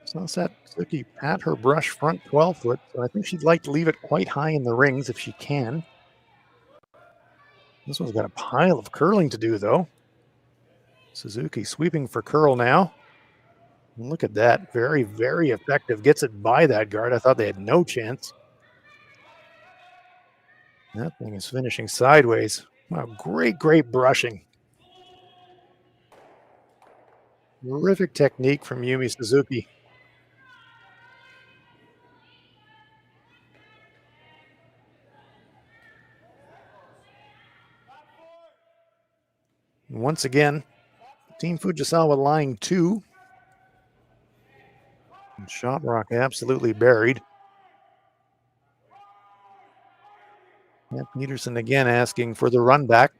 So Satsuki pat her brush front 12-foot, so I think she'd like to leave it quite high in the rings if she can. This one's got a pile of curling to do, though. Suzuki sweeping for curl now. And look at that. Very, very effective. Gets it by that guard. I thought they had no chance. That thing is finishing sideways. Wow, great, great brushing. Terrific technique from Yumi Suzuki. And once again, Team Fujisawa line 2. And shot rock absolutely buried. And Peterson again asking for the run back.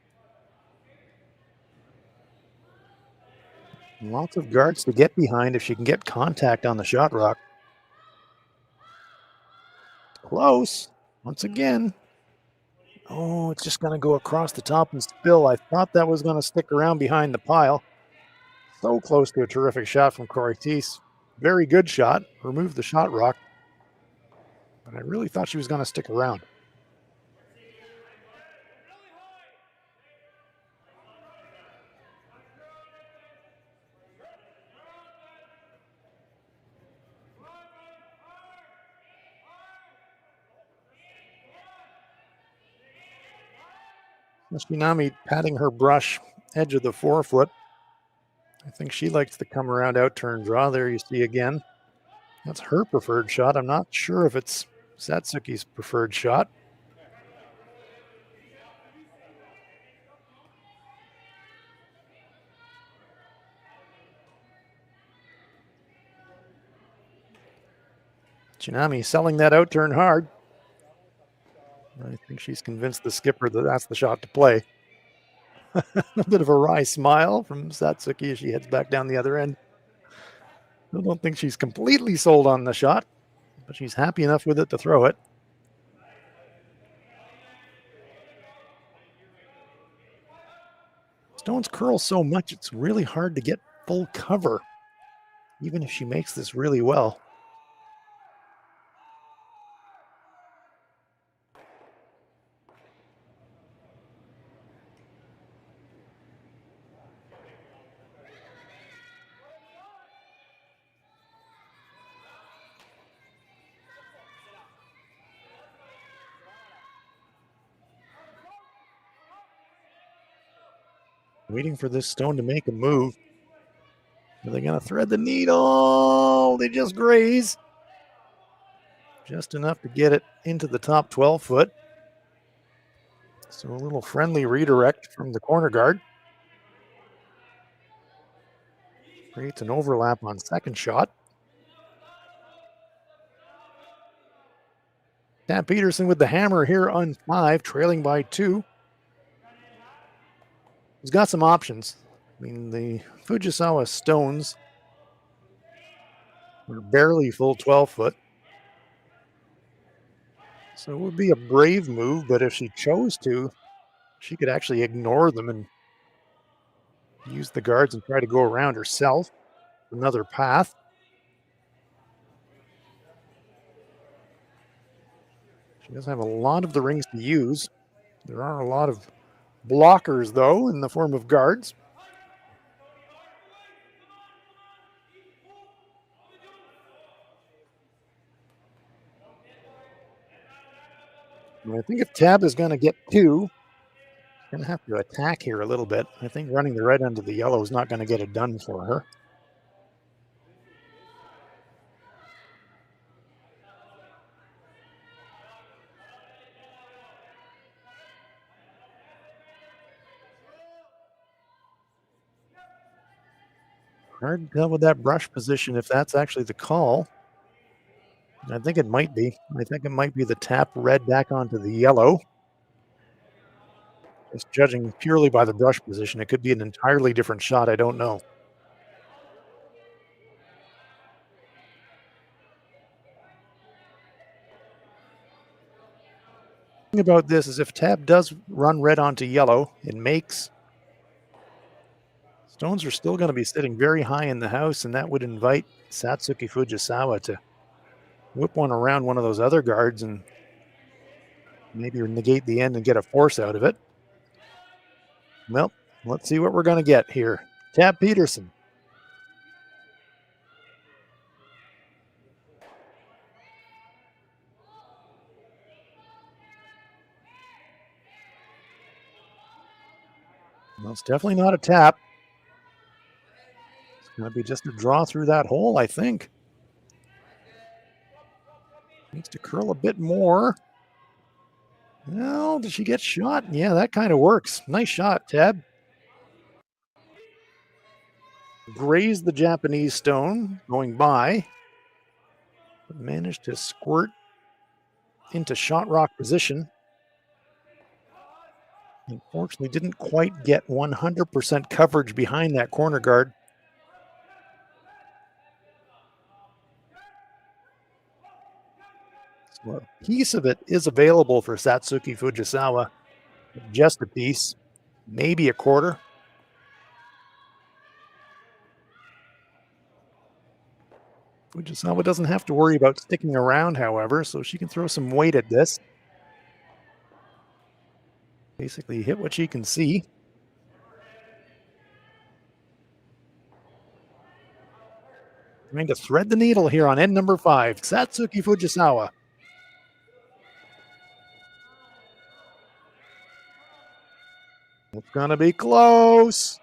Lots of guards to get behind if she can get contact on the shot rock. Close. Once again. Oh, it's just going to go across the top and spill. I thought that was going to stick around behind the pile. So close to a terrific shot from Corey Teese. Very good shot. Removed the shot rock. But I really thought she was going to stick around. Shinami patting her brush edge of the forefoot. I think she likes to come around out turn draw. There you see again. That's her preferred shot. I'm not sure if it's Satsuki's preferred shot. Shinami selling that out turn hard. I think she's convinced the skipper that that's the shot to play. A bit of a wry smile from Satsuki as she heads back down the other end. I don't think she's completely sold on the shot, but she's happy enough with it to throw it. Stones curl so much, it's really hard to get full cover, even if she makes this really well. Waiting for this stone to make a move. Are they going to thread the needle? They just graze. Just enough to get it into the top 12 foot. So a little friendly redirect from the corner guard. Creates an overlap on second shot. Tabitha Peterson with the hammer here on 5, trailing by 2. He's got some options. I mean, the Fujisawa stones were barely full 12 foot. So it would be a brave move, but if she chose to, she could actually ignore them and use the guards and try to go around herself. Another path. She does have a lot of the rings to use. There are a lot of blockers, though, in the form of guards. And I think if Tab is going to get 2, she's going to have to attack here a little bit. I think running the red under the yellow is not going to get it done for her. Hard to tell with that brush position if that's actually the call. I think it might be. I think it might be the tap red back onto the yellow. Just judging purely by the brush position, it could be an entirely different shot. I don't know. The thing about this is if Tab does run red onto yellow, it makes stones are still going to be sitting very high in the house, and that would invite Satsuki Fujisawa to whip one around one of those other guards and maybe negate the end and get a force out of it. Well, let's see what we're going to get here. Tabitha Peterson. Well, it's definitely not a tap. It's going to be just a draw through that hole, I think. Needs to curl a bit more. Well, did she get shot? Yeah, that kind of works. Nice shot, Tab. Grazed the Japanese stone going by, but managed to squirt into shot rock position. Unfortunately, didn't quite get 100% coverage behind that corner guard. So a piece of it is available for Satsuki Fujisawa. Just a piece, maybe a quarter. Fujisawa doesn't have to worry about sticking around, however, so she can throw some weight at this. Basically hit what she can see. Trying to thread the needle here on end number 5, Satsuki Fujisawa. It's going to be close.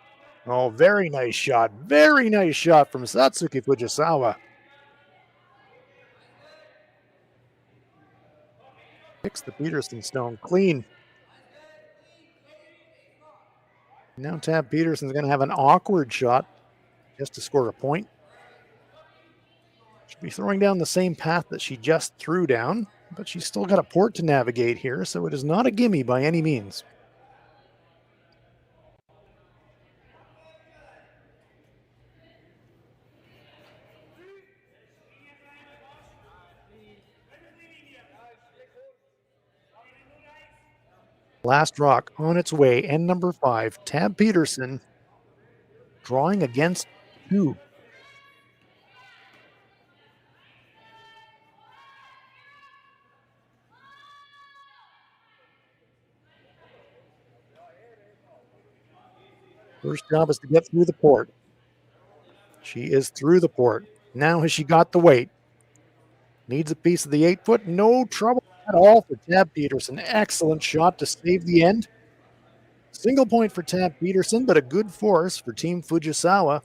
Oh, very nice shot. Very nice shot from Satsuki Fujisawa. Picks the Peterson stone clean. Now Tabitha Peterson's going to have an awkward shot just to score a point. She'll be throwing down the same path that she just threw down. but she's still got a port to navigate here, so it is not a gimme by any means. Last rock on its way, end number 5, Tab Peterson drawing against 2. First job is to get through the port. She is through the port. Now has she got the weight? Needs a piece of the 8-foot. No trouble at all for Tab Peterson. Excellent shot to save the end. Single point for Tab Peterson, but a good force for Team Fujisawa.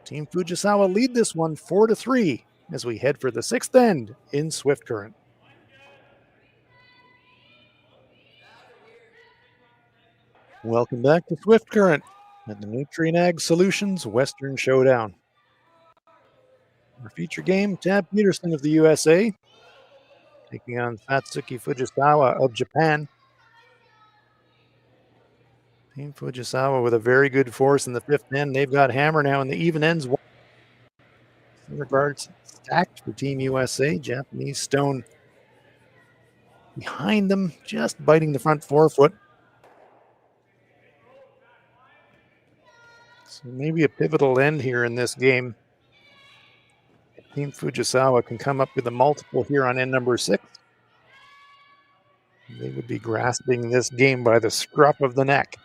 Team Fujisawa lead this one 4-3 as we head for the 6th end in Swift Current. Welcome back to Swift Current at the Nutrien Ag Solutions Western Showdown. Our feature game, Tab Peterson of the USA taking on Satsuki Fujisawa of Japan. Team Fujisawa with a very good force in the 5th end. They've got hammer now in the even ends. In regards, stacked for Team USA. Japanese stone behind them, just biting the front forefoot. So maybe a pivotal end here in this game. If Team Fujisawa can come up with a multiple here on end number 6, they would be grasping this game by the scruff of the neck.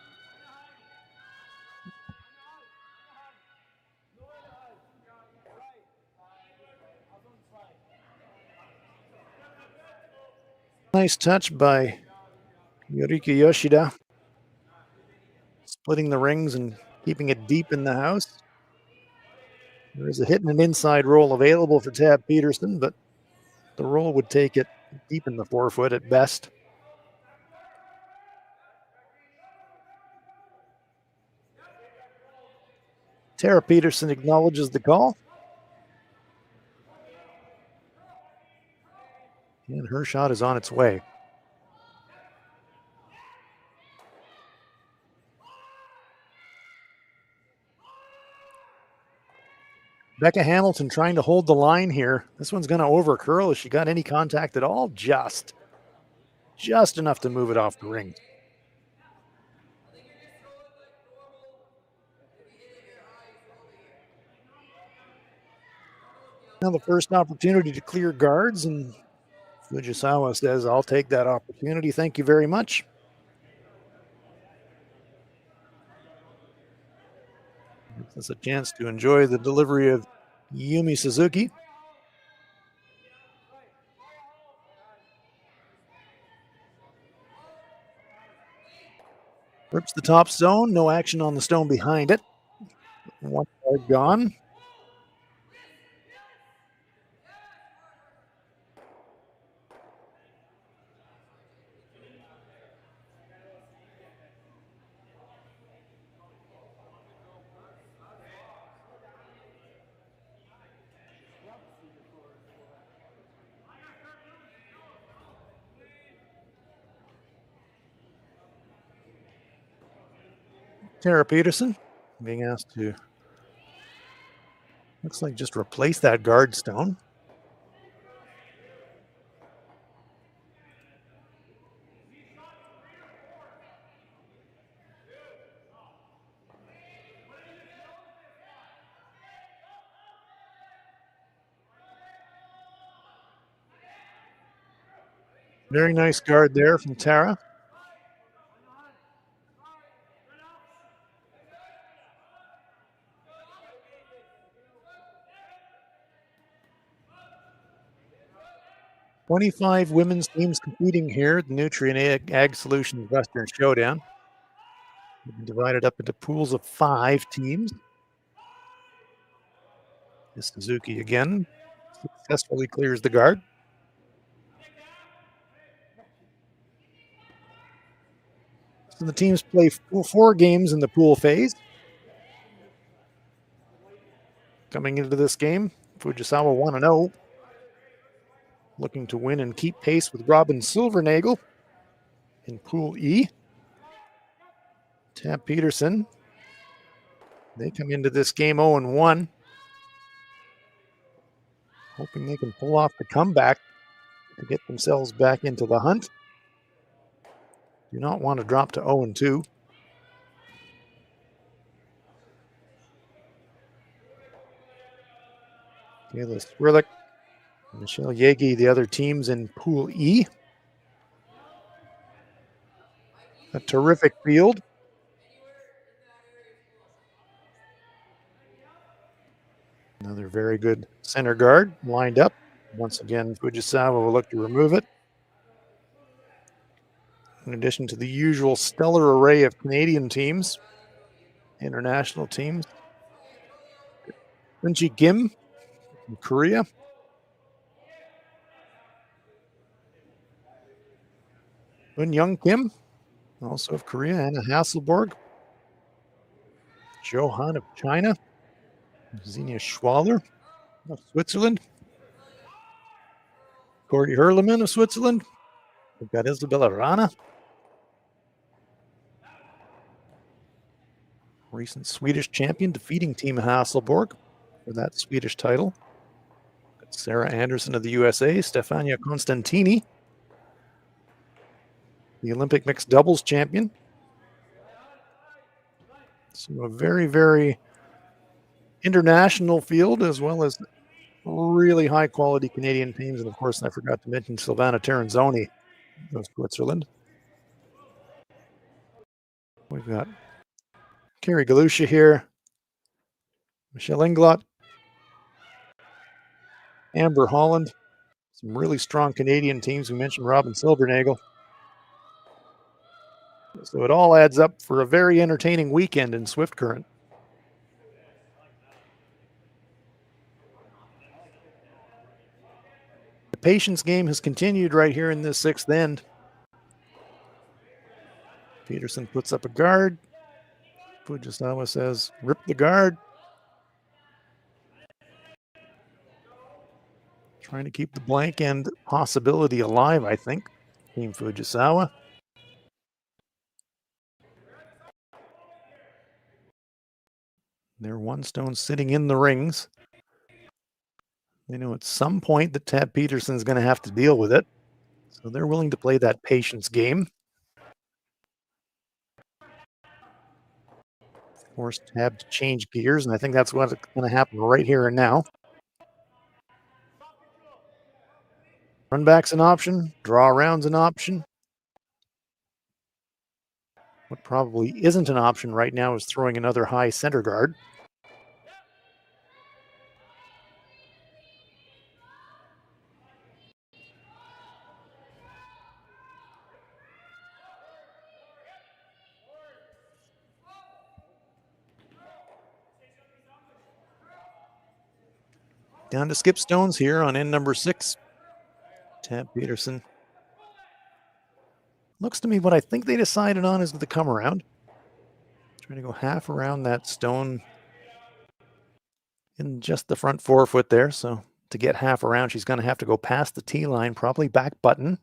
Nice touch by Yoriki Yoshida, splitting the rings and keeping it deep in the house. There is a hit and an inside roll available for Tab Peterson, but the roll would take it deep in the forefoot at best. Tara Peterson acknowledges the call. And her shot is on its way. Becca Hamilton trying to hold the line here. This one's going to over curl. Has she got any contact at all? Just enough to move it off the ring. Now the first opportunity to clear guards, and Fujisawa says, I'll take that opportunity. Thank you very much. Gives us a chance to enjoy the delivery of Yumi Suzuki. Rips the top stone. No action on the stone behind it. One card gone. Tara Peterson being asked to, looks like, just replace that guard stone. Very nice guard there from Tara. "25 women's teams competing here at the Nutrien Ag Solutions Western Showdown. Divided up into pools of 5 teams. This Suzuki again successfully clears the guard. So the teams play 4 games in the pool phase. Coming into this game, Fujisawa 1-0. looking to win and keep pace with Robin Silvernagel in Pool E. Tab Peterson, they come into this game 0-1, hoping they can pull off the comeback to get themselves back into the hunt. Do not want to drop to 0-2. Kayla Swirlick, Michelle Yegi, the other teams in Pool E. A terrific field. Another very good center guard lined up. Once again, Fujisawa will look to remove it. In addition to the usual stellar array of Canadian teams, international teams. Eunji Kim from Korea. Eun Young Kim, also of Korea. Anna Hasselborg. Johan of China. Xenia Schwaller of Switzerland. Corey Herleman of Switzerland. We've got Isabella Rana. Recent Swedish champion, defeating Team Hasselborg for that Swedish title. Got Sarah Anderson of the USA. Stefania Constantini, the Olympic mixed doubles champion. So a very, very international field, as well as really high quality Canadian teams. And of course, I forgot to mention Silvana Terranzoni of Switzerland. We've got Carrie Galusha here, Michelle Inglot, Amber Holland, some really strong Canadian teams. We mentioned Robin Silvernagel. So it all adds up for a very entertaining weekend in Swift Current. The patience game has continued right here in this sixth end. Peterson puts up a guard. Fujisawa says, rip the guard. Trying to keep the blank end possibility alive, I think. Team Fujisawa. They're one stone sitting in the rings. They know at some point that Tab Peterson's going to have to deal with it. So they're willing to play that patience game. Force Tab to change gears, and I think that's what's going to happen right here and now. Run back's an option. Draw around's an option. What probably isn't an option right now is throwing another high center guard. Down to skip stones here on end number 6. Tab Peterson. Looks to me what I think they decided on is the come around. Trying to go half around that stone in just the front forefoot there. So to get half around, she's going to have to go past the tee line, probably back button.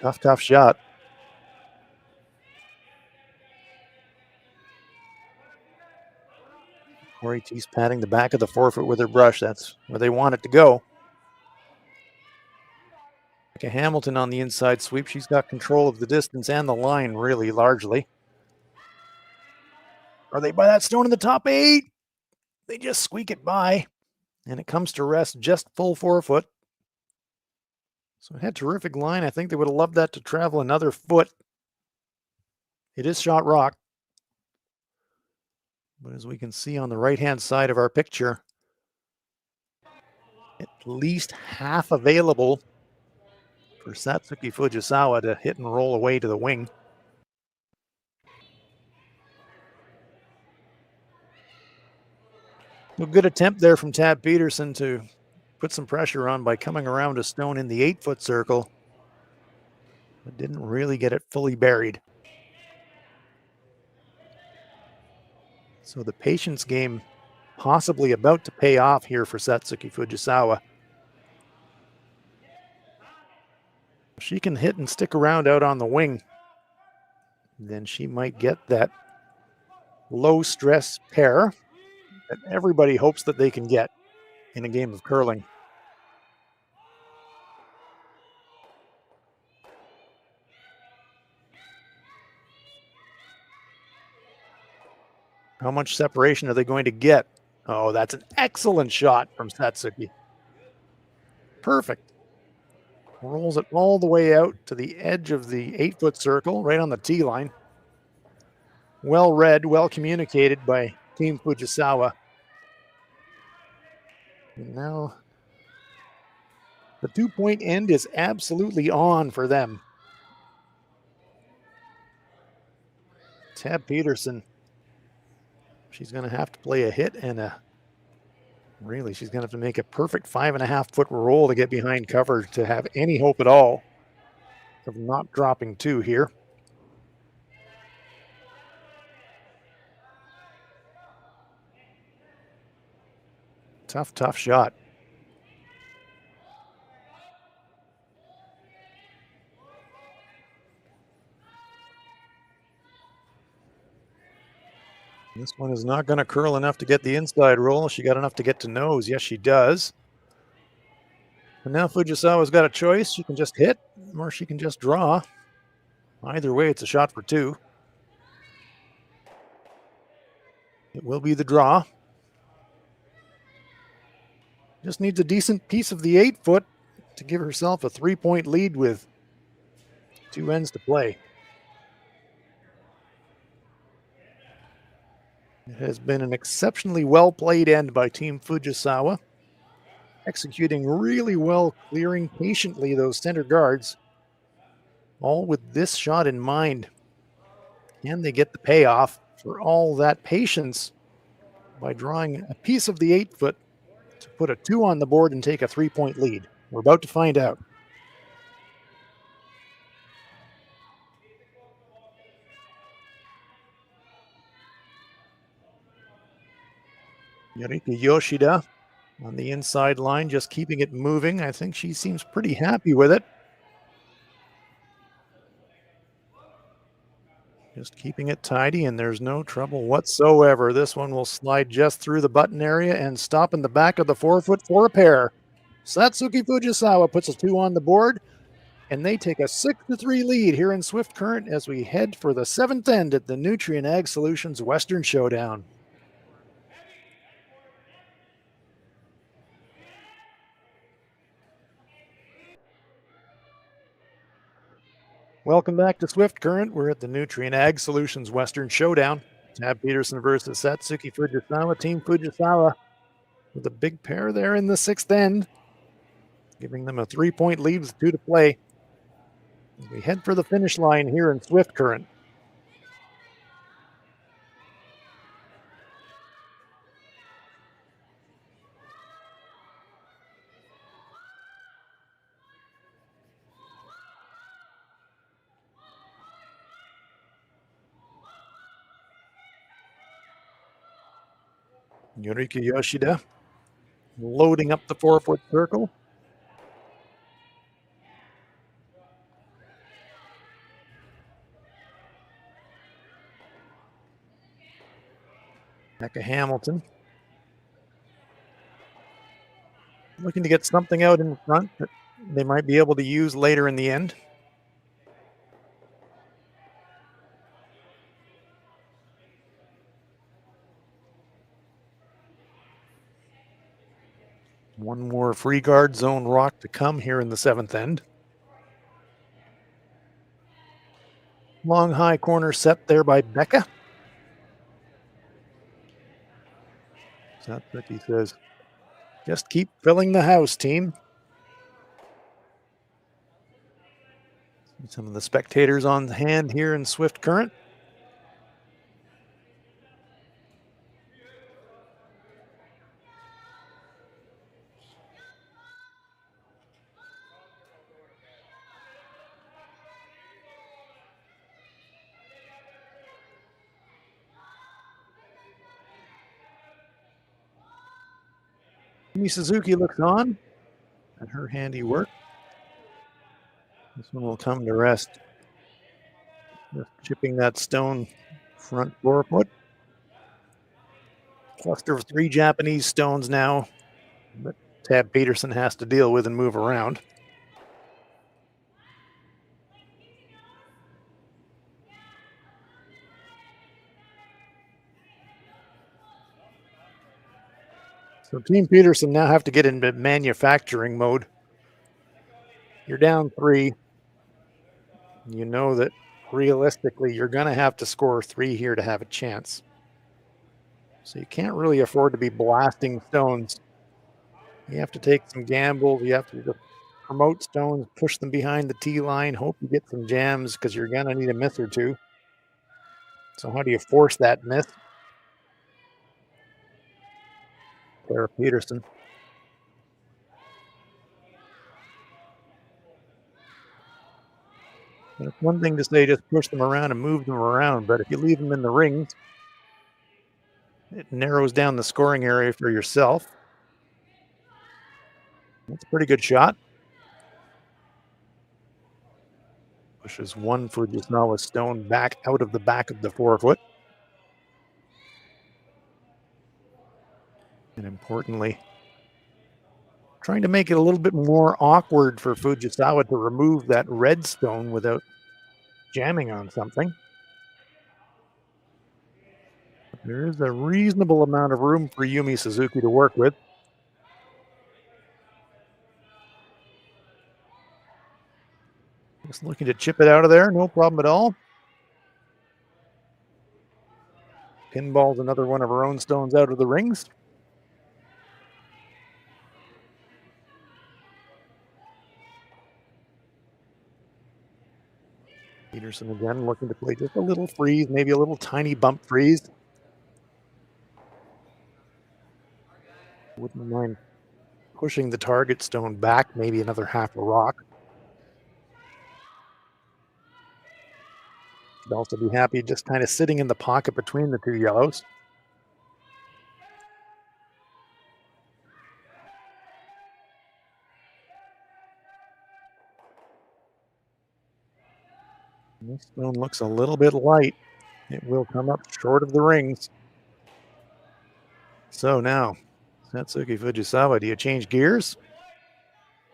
Tough shot. Corey T's patting the back of the forefoot with her brush. That's where they want it to go. Hamilton on the inside sweep. She's got control of the distance and the line really largely. Are they by that stone in the top 8? They just squeak it by, and it comes to rest just full forefoot. So it had terrific line. I think they would have loved that to travel another foot. It is shot rock. But as we can see on the right-hand side of our picture, at least half available for Satsuki Fujisawa to hit and roll away to the wing. A good attempt there from Tab Peterson to put some pressure on by coming around a stone in the 8-foot circle, but didn't really get it fully buried. So the patience game possibly about to pay off here for Satsuki Fujisawa. She can hit and stick around out on the wing, then she might get that low stress pair that everybody hopes that they can get in a game of curling. How much separation are they going to get? Oh, that's an excellent shot from Satsuki. Perfect. Rolls it all the way out to the edge of the 8-foot circle, right on the tee line. Well read, well communicated by Team Fujisawa. And now the 2-point end is absolutely on for them. Tab Peterson, she's going to have to play a hit and she's going to have to make a perfect 5.5-foot roll to get behind cover to have any hope at all of not dropping 2 here. Tough shot. This one is not going to curl enough to get the inside roll. She got enough to get to nose. Yes, she does. And now Fujisawa's got a choice. She can just hit or she can just draw. Either way, it's a shot for 2. It will be the draw. Just needs a decent piece of the 8-foot to give herself a 3-point lead with 2 ends to play. It has been an exceptionally well-played end by Team Fujisawa, executing really well, clearing patiently those center guards, all with this shot in mind. Can they get the payoff for all that patience by drawing a piece of the 8-foot to put a 2 on the board and take a 3-point lead? We're about to find out. Yorika Yoshida on the inside line, just keeping it moving. I think she seems pretty happy with it. Just keeping it tidy, and there's no trouble whatsoever. This one will slide just through the button area and stop in the back of the 4-foot for a pair. Satsuki Fujisawa puts a 2 on the board, and they take a 6-3 lead here in Swift Current as we head for the 7th end at the Nutrien Ag Solutions Western Showdown. Welcome back to Swift Current. We're at the Nutrien Ag Solutions Western Showdown. Tab Peterson versus Satsuki Fujisawa. Team Fujisawa with a big pair there in the 6th end, giving them a 3-point lead with 2 to play. As we head for the finish line here in Swift Current. Yorika Yoshida loading up the 4-foot circle. Becca Hamilton looking to get something out in front that they might be able to use later in the end. One more free guard zone rock to come here in the 7th end. Long high corner set there by Becca. Satsuki says, just keep filling the house, team. Some of the spectators on hand here in Swift Current. Yumi Suzuki looks on at her handiwork. This one will come to rest. Just chipping that stone front 4 foot. Cluster of 3 Japanese stones now that Tab Peterson has to deal with and move around. So Team Peterson now have to get into manufacturing mode. You're down 3. You know that realistically you're going to have to score 3 here to have a chance. So you can't really afford to be blasting stones. You have to take some gambles. You have to just promote stones, push them behind the tee line, hope you get some jams because you're going to need a miss or 2. So how do you force that miss? Sarah Peterson. And it's one thing to say just push them around and move them around, but if you leave them in the rings, it narrows down the scoring area for yourself. That's a pretty good shot. Pushes one Fujisawa stone back out of the back of the 4 foot. And importantly, trying to make it a little bit more awkward for Fujisawa to remove that red stone without jamming on something. There is a reasonable amount of room for Yumi Suzuki to work with. Just looking to chip it out of there, no problem at all. Pinballs another one of her own stones out of the rings. Peterson again looking to play just a little freeze, maybe a little tiny bump freeze. Wouldn't mind pushing the target stone back, maybe another half a rock. Could also be happy just kind of sitting in the pocket between the 2 yellows. This stone looks a little bit light. It will come up short of the rings. So now, Satsuki Fujisawa, do you change gears?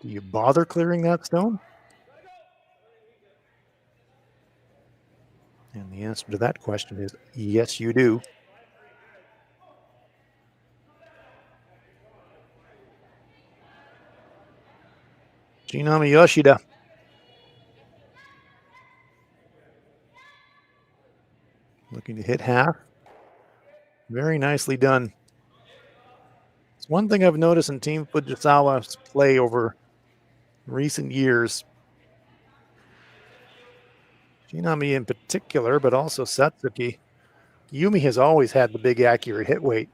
Do you bother clearing that stone? And the answer to that question is yes, you do. Shinami Yoshida. Looking to hit half. Very nicely done. It's one thing I've noticed in Team Fujisawa's play over recent years. Shinami in particular, but also Satsuki. Yumi has always had the big accurate hit weight.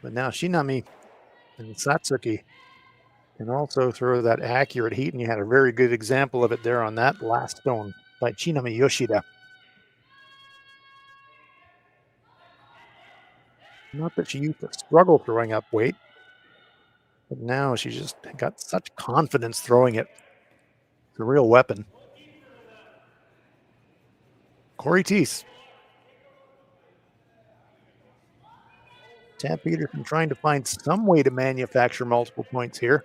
But now Shinami and Satsuki can also throw that accurate heat, and you had a very good example of it there on that last stone by Shinami Yoshida. Not that she used to struggle throwing up weight, but now she's just got such confidence throwing it. It's a real weapon. Corey Teese. Tab Peterson trying to find some way to manufacture multiple points here.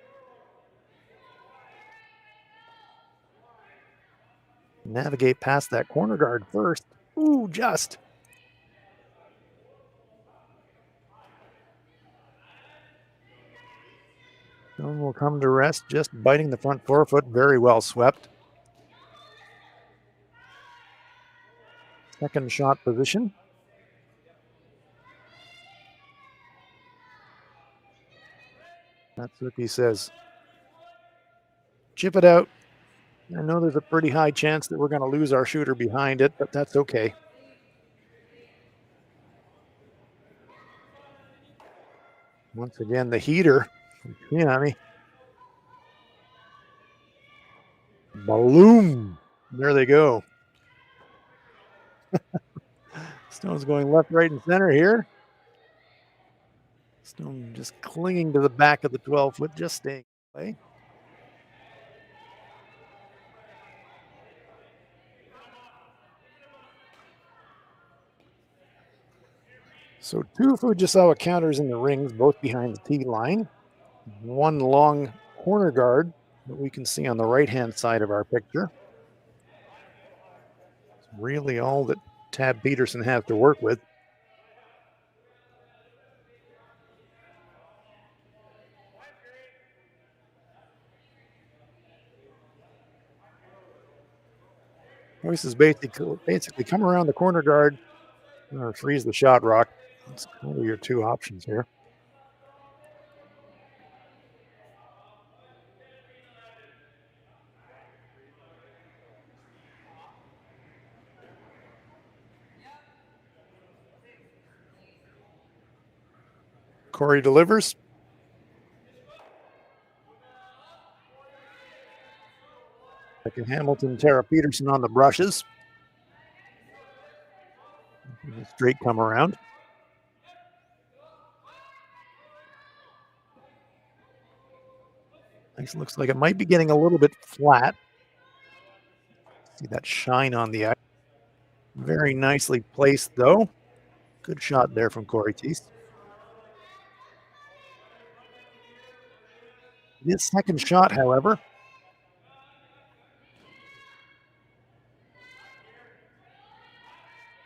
Navigate past that corner guard first. Ooh, just. Stone will come to rest, just biting the front 4 foot. Very well swept. Second shot position. Satsuki says, chip it out. I know there's a pretty high chance that we're going to lose our shooter behind it, but that's okay. Once again, the heater. Kitami. Boom. There they go. Stone's going left, right, and center here. Stone just clinging to the back of the 12-foot, just staying away. So 2 Fujisawa counters in the rings, both behind the tee line. 1 long corner guard that we can see on the right-hand side of our picture. It's really all that Tab Peterson has to work with. Choices basically come around the corner guard or freeze the shot rock. That's kind of your 2 options here. Corey delivers. Hamilton, Tara Peterson on the brushes. Straight come around. This looks like it might be getting a little bit flat. See that shine on the ice. Very nicely placed, though. Good shot there from Corey Teese. His second shot, however.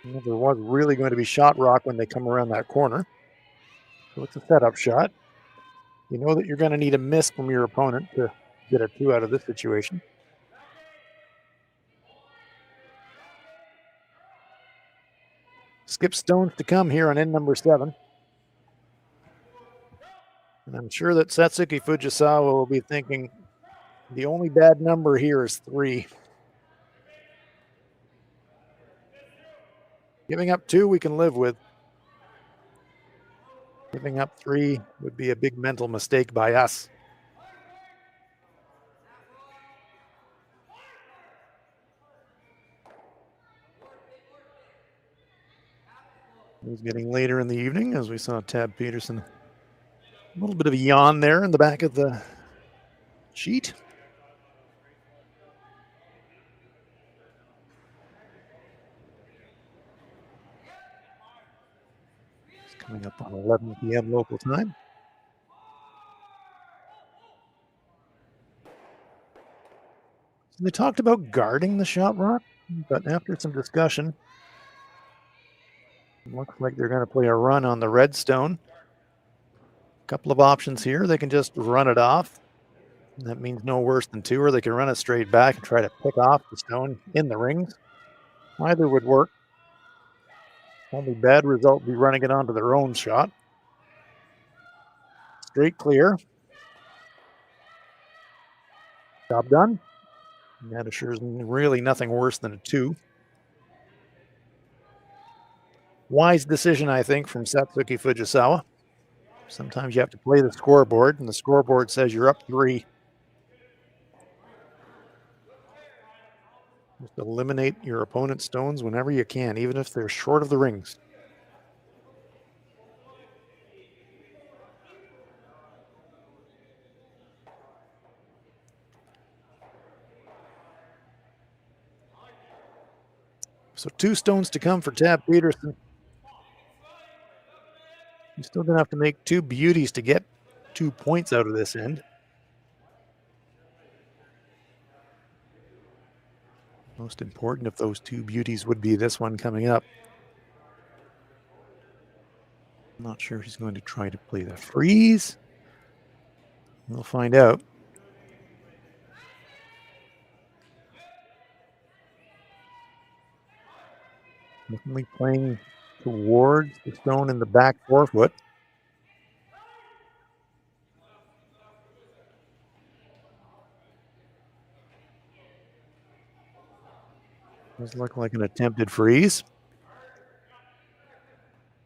There was really going to be shot rock when they come around that corner. So it's a setup shot. You know that you're going to need a miss from your opponent to get a 2 out of this situation. Skip stones to come here on end number 7. And I'm sure that Satsuki Fujisawa will be thinking the only bad number here is 3. Giving up 2 we can live with. Giving up 3 would be a big mental mistake by us. It was getting later in the evening as we saw Tab Peterson. A little bit of a yawn there in the back of the sheet. It's coming up on 11 p.m. local time. So they talked about guarding the shot rock, but after some discussion, it looks like they're going to play a run on the redstone. A couple of options here. They can just run it off. That means no worse than 2, or they can run it straight back and try to pick off the stone in the rings. Either would work. Only bad result would be running it onto their own shot. Straight clear. Job done. And that assures really nothing worse than a 2. Wise decision, I think, from Satsuki Fujisawa. Sometimes you have to play the scoreboard, and the scoreboard says you're up 3. Just eliminate your opponent's stones whenever you can, even if they're short of the rings. So 2 stones to come for Tab Peterson. You're still going to have to make 2 beauties to get 2 points out of this end. Most important of those 2 beauties would be this one coming up. I'm not sure he's going to try to play the freeze. We'll find out. Definitely playing towards the stone in the back 4-foot. Does look like an attempted freeze.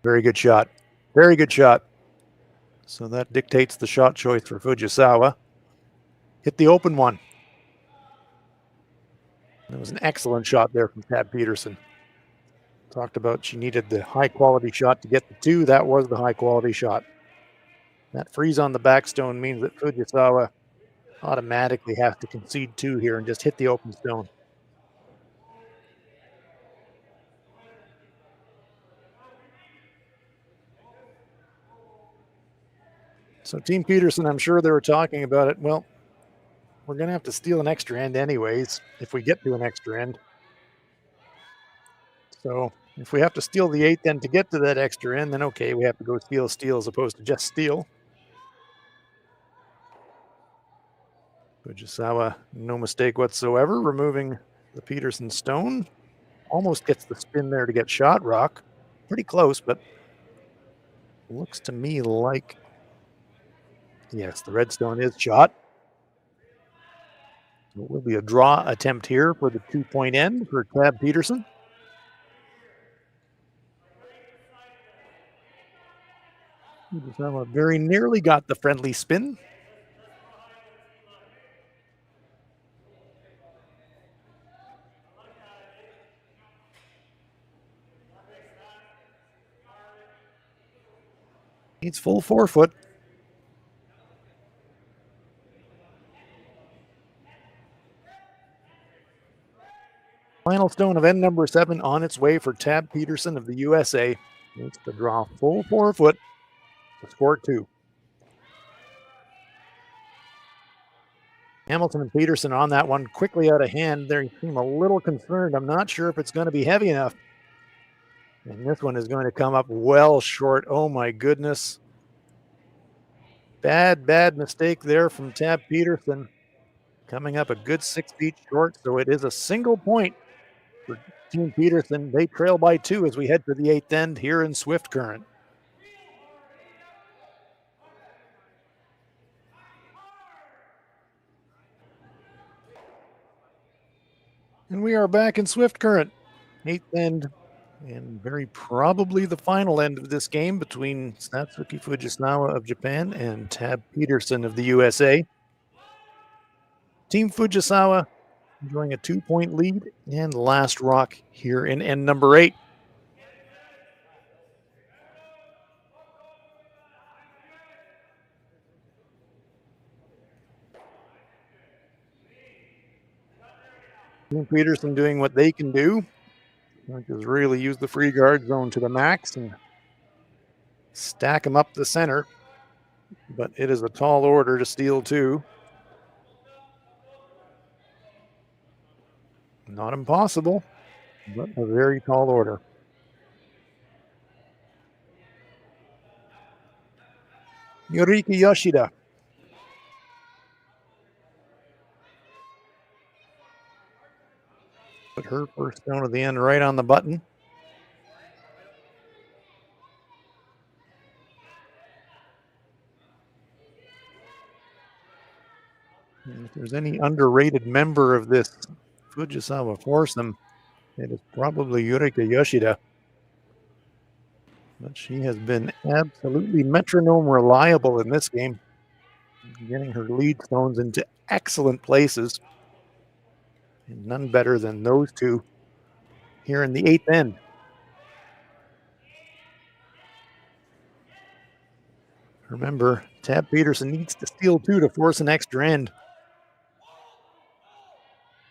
Very good shot. Very good shot. So that dictates the shot choice for Fujisawa. Hit the open one. That was an excellent shot there from Tab Peterson. Talked about she needed the high quality shot to get the 2. That was the high quality shot. That freeze on the backstone means that Fujisawa automatically has to concede 2 here and just hit the open stone. So Team Peterson, I'm sure they were talking about it. Well, we're going to have to steal an extra end anyways, if we get to an extra end. So if we have to steal the 8th end to get to that extra end, then okay, we have to go steal as opposed to just steal. Fujisawa, no mistake whatsoever, removing the Peterson stone. Almost gets the spin there to get shot rock. Pretty close, but looks to me like, yes, the red stone is shot. So it will be a draw attempt here for the 2-point end for Tab Peterson. Fujisawa very nearly got the friendly spin. Needs full 4-foot. Final stone of end number 7 on its way for Tab Peterson of the USA. Needs to draw full 4-foot to score 2. Hamilton and Peterson on that one, quickly out of hand. They seem a little concerned. I'm not sure if it's going to be heavy enough. And this one is going to come up well short. Oh my goodness. Bad mistake there from Tab Peterson. Coming up a good 6 feet short, so it is a single point for Team Peterson. They trail by 2 as we head to the 8th end here in Swift Current. And we are back in Swift Current, 8th end, and very probably the final end of this game between Satsuki Fujisawa of Japan and Tab Peterson of the USA. Team Fujisawa enjoying a 2-point lead, and last rock here in end number 8. Team Peterson doing what they can do, which is really use the free guard zone to the max and stack them up the center. But it is a tall order to steal 2. Not impossible, but a very tall order. Yuriki Yoshida. Put her first stone of the end right on the button. And if there's any underrated member of this Fujisawa foursome, it is probably Yurika Yoshida. But she has been absolutely metronome reliable in this game, getting her lead stones into excellent places. And none better than those two here in the 8th end. Remember, Tab Peterson needs to steal 2 to force an extra end.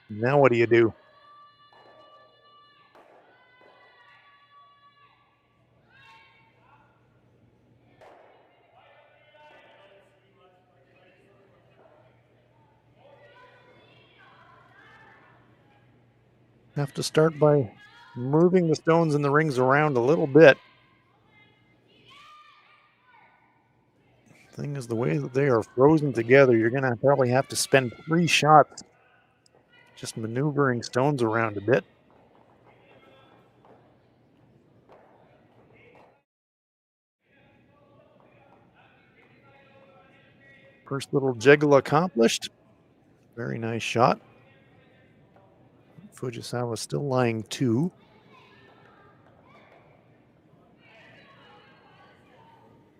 Now what do you do? Have to start by moving the stones and the rings around a little bit. Thing is, the way that they are frozen together, you're going to probably have to spend 3 shots just maneuvering stones around a bit. First little jiggle accomplished. Very nice shot. Fujisawa still lying 2.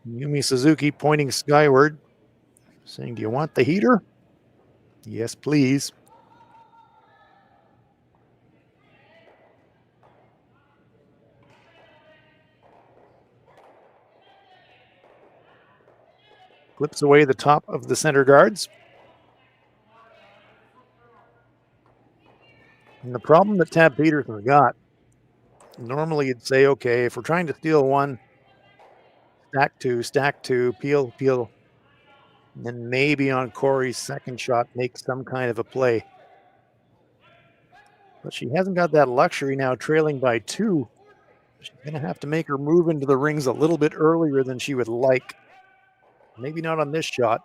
Yumi Suzuki pointing skyward, saying, "Do you want the heater?" "Yes, please." Clips away the top of the center guards. And the problem that Tab Peterson's got, normally you'd say, okay, if we're trying to steal one, stack two, peel, peel. And then maybe on Corey's second shot, make some kind of a play. But she hasn't got that luxury now, trailing by 2. She's going to have to make her move into the rings a little bit earlier than she would like. Maybe not on this shot,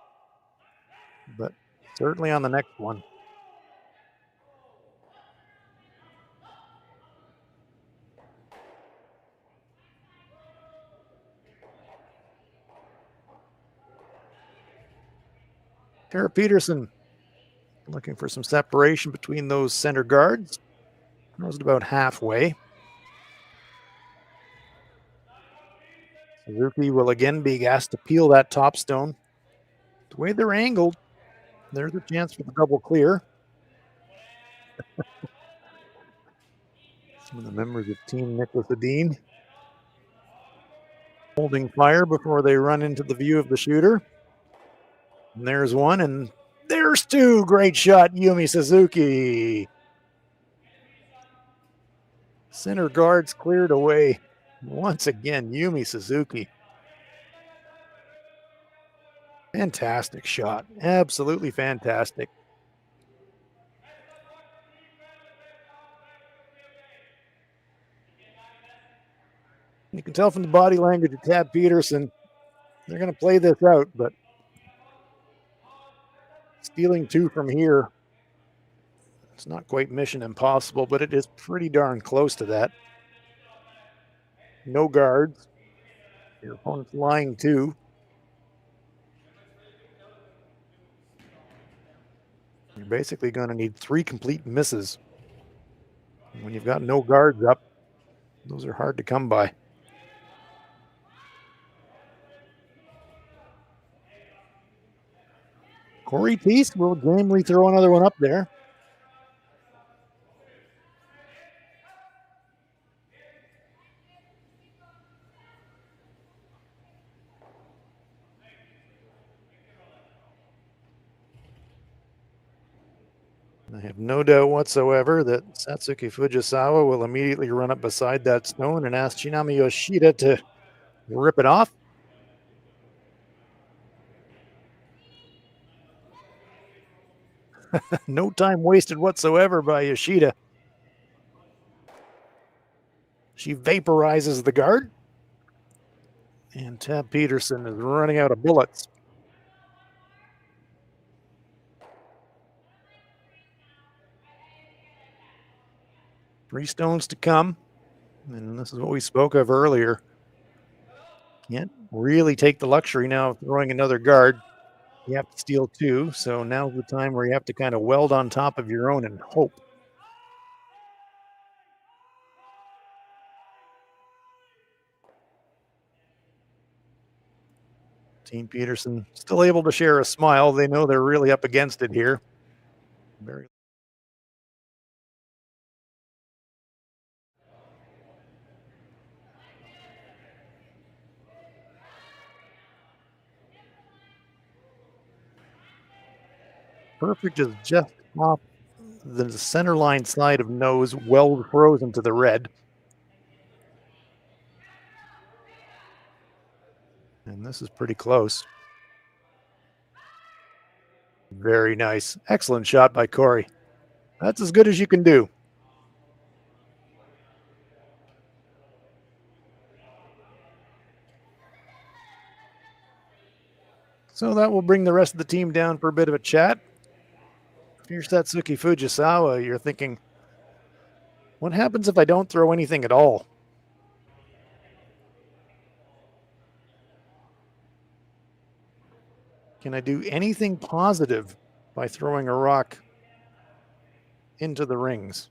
but certainly on the next one. Tara Peterson looking for some separation between those center guards. Throws it about halfway. Satsuki will again be asked to peel that top stone. The way they're angled, there's a chance for the double clear. Some of the members of Team Nicholas Adine holding fire before they run into the view of the shooter. And there's one, and there's two. Great shot, Yumi Suzuki. Center guards cleared away. Once again, Yumi Suzuki. Fantastic shot. Absolutely fantastic. You can tell from the body language of Tab Peterson, they're going to play this out, but stealing 2 from here, it's not quite mission impossible, but it is pretty darn close to that. No guards. Your opponent's lying 2. You're basically going to need 3 complete misses. And when you've got no guards up, those are hard to come by. Corey Teese will gamely throw another one up there. I have no doubt whatsoever that Satsuki Fujisawa will immediately run up beside that stone and ask Shinami Yoshida to rip it off. No time wasted whatsoever by Yoshida. She vaporizes the guard. And Tab Peterson is running out of bullets. Three stones to come. And this is what we spoke of earlier. Can't really take the luxury now of throwing another guard. You have to steal 2. So now's the time where you have to kind of weld on top of your own and hope. Team Peterson still able to share a smile. They know they're really up against it here. Very perfect is just off the center line side of nose, well frozen to the red. And this is pretty close. Very nice. Excellent shot by Corey. That's as good as you can do. So that will bring the rest of the team down for a bit of a chat. If you're Satsuki Fujisawa, you're thinking, what happens if I don't throw anything at all? Can I do anything positive by throwing a rock into the rings?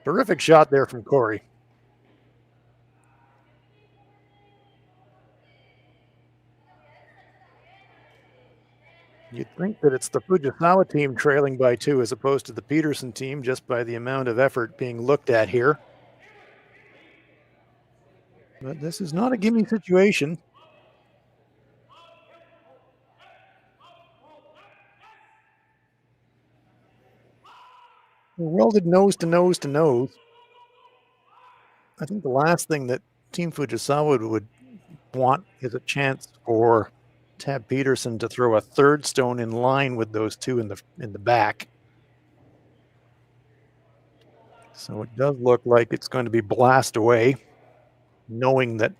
Terrific shot there from Corey. You'd think that it's the Fujisawa team trailing by 2 as opposed to the Peterson team just by the amount of effort being looked at here. But this is not a gimme situation. We're welded nose to nose to nose. I think the last thing that Team Fujisawa would want is a chance for Tab Peterson to throw a third stone in line with those two in the back. So it does look like it's going to be blast away, knowing that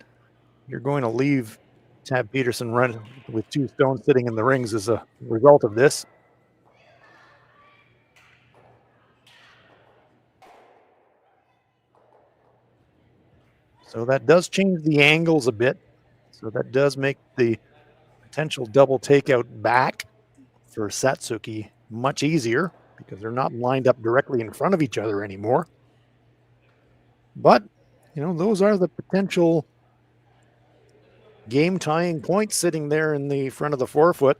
you're going to leave Tab Peterson run with two stones sitting in the rings as a result of this. So that does change the angles a bit. So that does make the potential double takeout back for Satsuki much easier because they're not lined up directly in front of each other anymore. But, those are the potential game tying points sitting there in the front of the forefoot.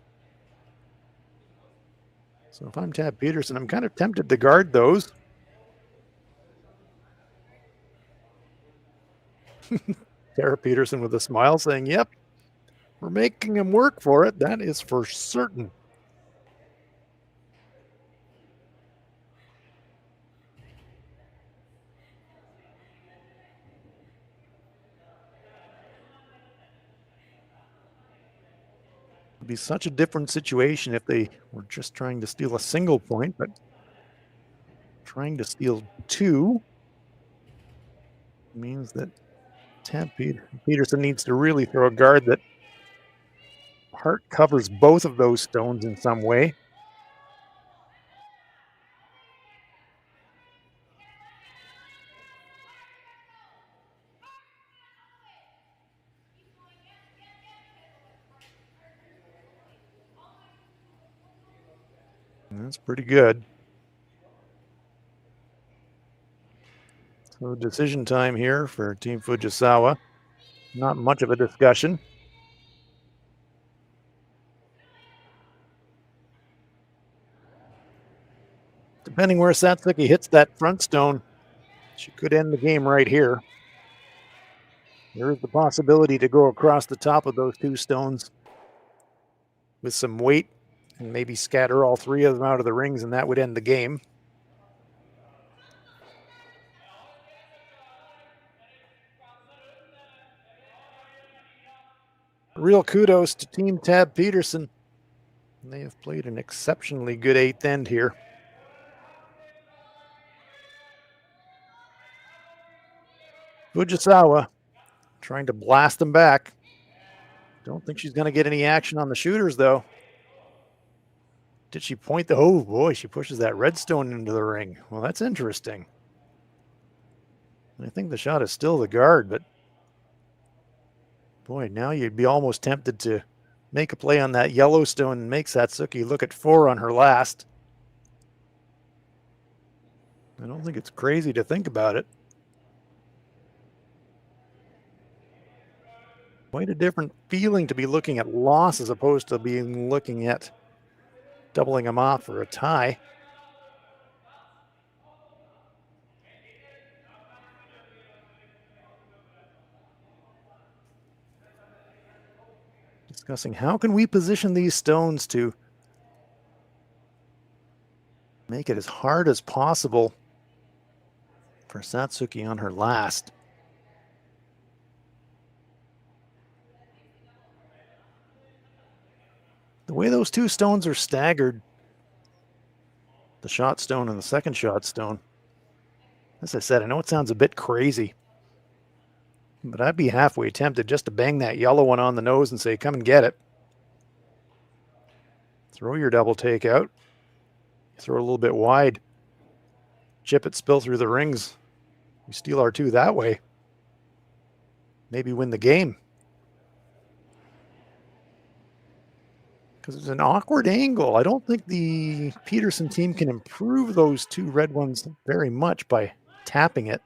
So if I'm Tab Peterson, I'm kind of tempted to guard those. Tara Peterson with a smile saying, yep, we're making him work for it. That is for certain. It'd be such a different situation if they were just trying to steal a single point, but trying to steal two means that Tab Peterson needs to really throw a guard that part covers both of those stones in some way. And that's pretty good. So decision time here for Team Fujisawa. Not much of a discussion. Depending where Satsuki hits that front stone, she could end the game right here. There is the possibility to go across the top of those two stones with some weight and maybe scatter all three of them out of the rings, and that would end the game. Real kudos to Team Tab Peterson. They have played an exceptionally good eighth end here. Fujisawa trying to blast them back. Don't think she's going to get any action on the shooters, though. Did she point the... Oh, boy, she pushes that redstone into the ring. Well, that's interesting. I think the shot is still the guard, but... Boy, now you'd be almost tempted to make a play on that Yellowstone and make Satsuki look at 4 on her last. I don't think it's crazy to think about it. Quite a different feeling to be looking at loss as opposed to looking at doubling them off for a tie. Discussing how can we position these stones to make it as hard as possible for Satsuki on her last. The way those two stones are staggered, the shot stone and the second shot stone, as I said, I know it sounds a bit crazy, but I'd be halfway tempted just to bang that yellow one on the nose and say, come and get it. Throw your double take out. Throw it a little bit wide. Chip it, spill through the rings. We steal our two that way. Maybe win the game. Because it's an awkward angle. I don't think the Peterson team can improve those two red ones very much by tapping it.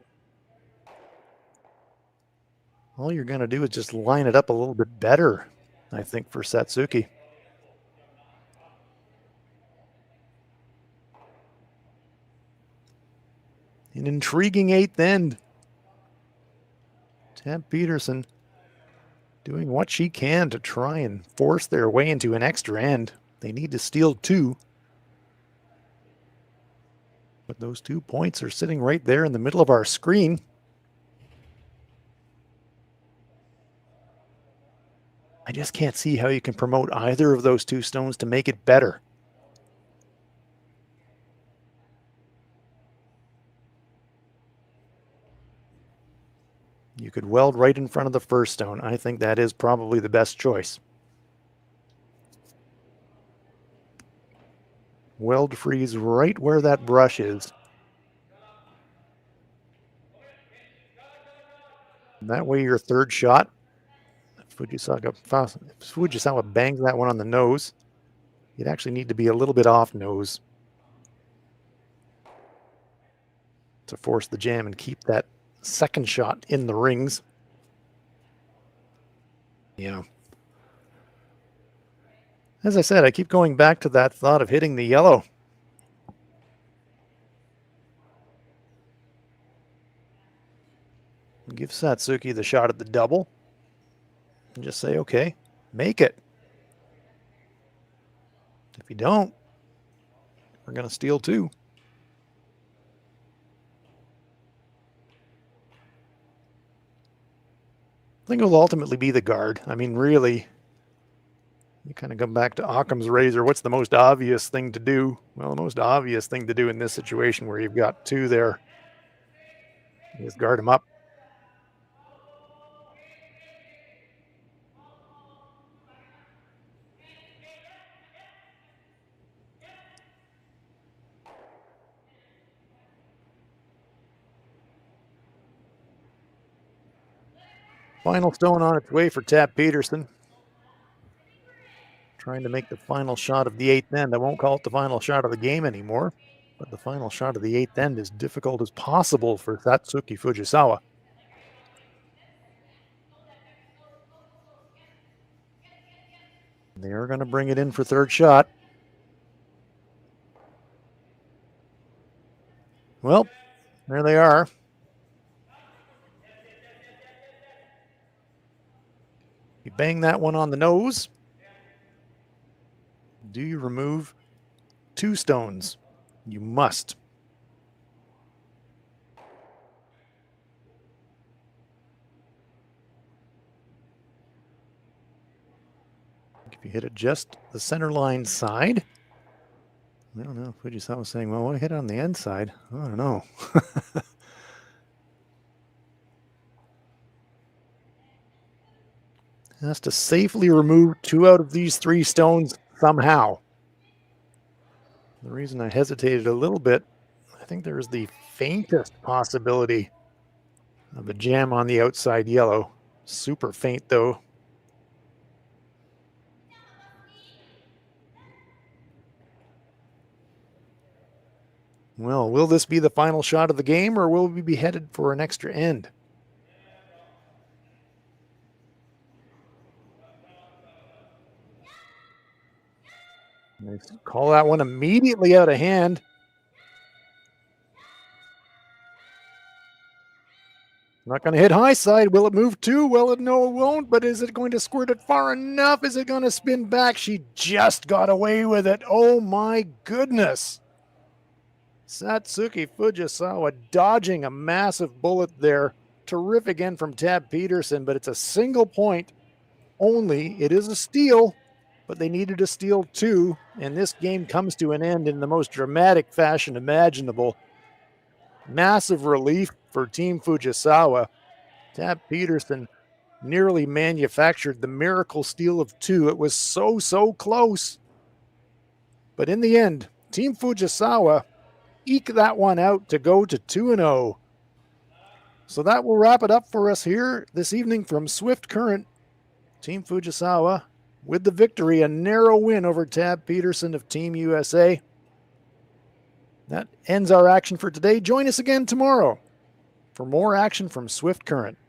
All you're going to do is just line it up a little bit better, I think, for Satsuki. An intriguing eighth end. Tab Peterson doing what she can to try and force their way into an extra end. They need to steal 2. But those 2 points are sitting right there in the middle of our screen. I just can't see how you can promote either of those 2 stones to make it better. You could weld right in front of the first stone. I think that is probably the best choice. Weld freeze right where that brush is. And that way your third shot, if Fujisawa bangs that one on the nose, you'd actually need to be a little bit off nose to force the jam and keep that second shot in the rings. Yeah. As I said, I keep going back to that thought of hitting the yellow. Give Satsuki the shot at the double and just say, okay, make it. If you don't, we're going to steal 2. I think it will ultimately be the guard. I mean, really, you kind of come back to Occam's razor. What's the most obvious thing to do? Well, the most obvious thing to do in this situation where you've got 2 there is guard them up. Final stone on its way for Tab Peterson. Trying to make the final shot of the 8th end. I won't call it the final shot of the game anymore, but the final shot of the 8th end is difficult as possible for Satsuki Fujisawa. They are going to bring it in for third shot. Well, there they are. You bang that one on the nose. Do you remove 2 stones? You must. If you hit it just the center line side. I don't know. Fujisawa was saying, well, why hit on the end side? I don't know. Has to safely remove 2 out of these 3 stones somehow. The reason I hesitated a little bit, I think there's the faintest possibility of a jam on the outside yellow. Super faint, though. Well, will this be the final shot of the game, or will we be headed for an extra end? They call that one immediately out of hand. Not going to hit high side. Will it move 2? Well, no, it won't. But is it going to squirt it far enough? Is it going to spin back? She just got away with it. Oh, my goodness. Satsuki Fujisawa dodging a massive bullet there. Terrific end from Tab Peterson, but it's a single point only. It is a steal, but they needed to steal 2, and this game comes to an end in the most dramatic fashion imaginable. Massive relief for Team Fujisawa. Tab Peterson nearly manufactured the miracle steal of 2. It was so close. But in the end, Team Fujisawa eke that one out to go to 2-0. So that will wrap it up for us here this evening from Swift Current. Team Fujisawa with the victory, a narrow win over Tab Peterson of Team USA. That ends our action for today. Join us again tomorrow for more action from Swift Current.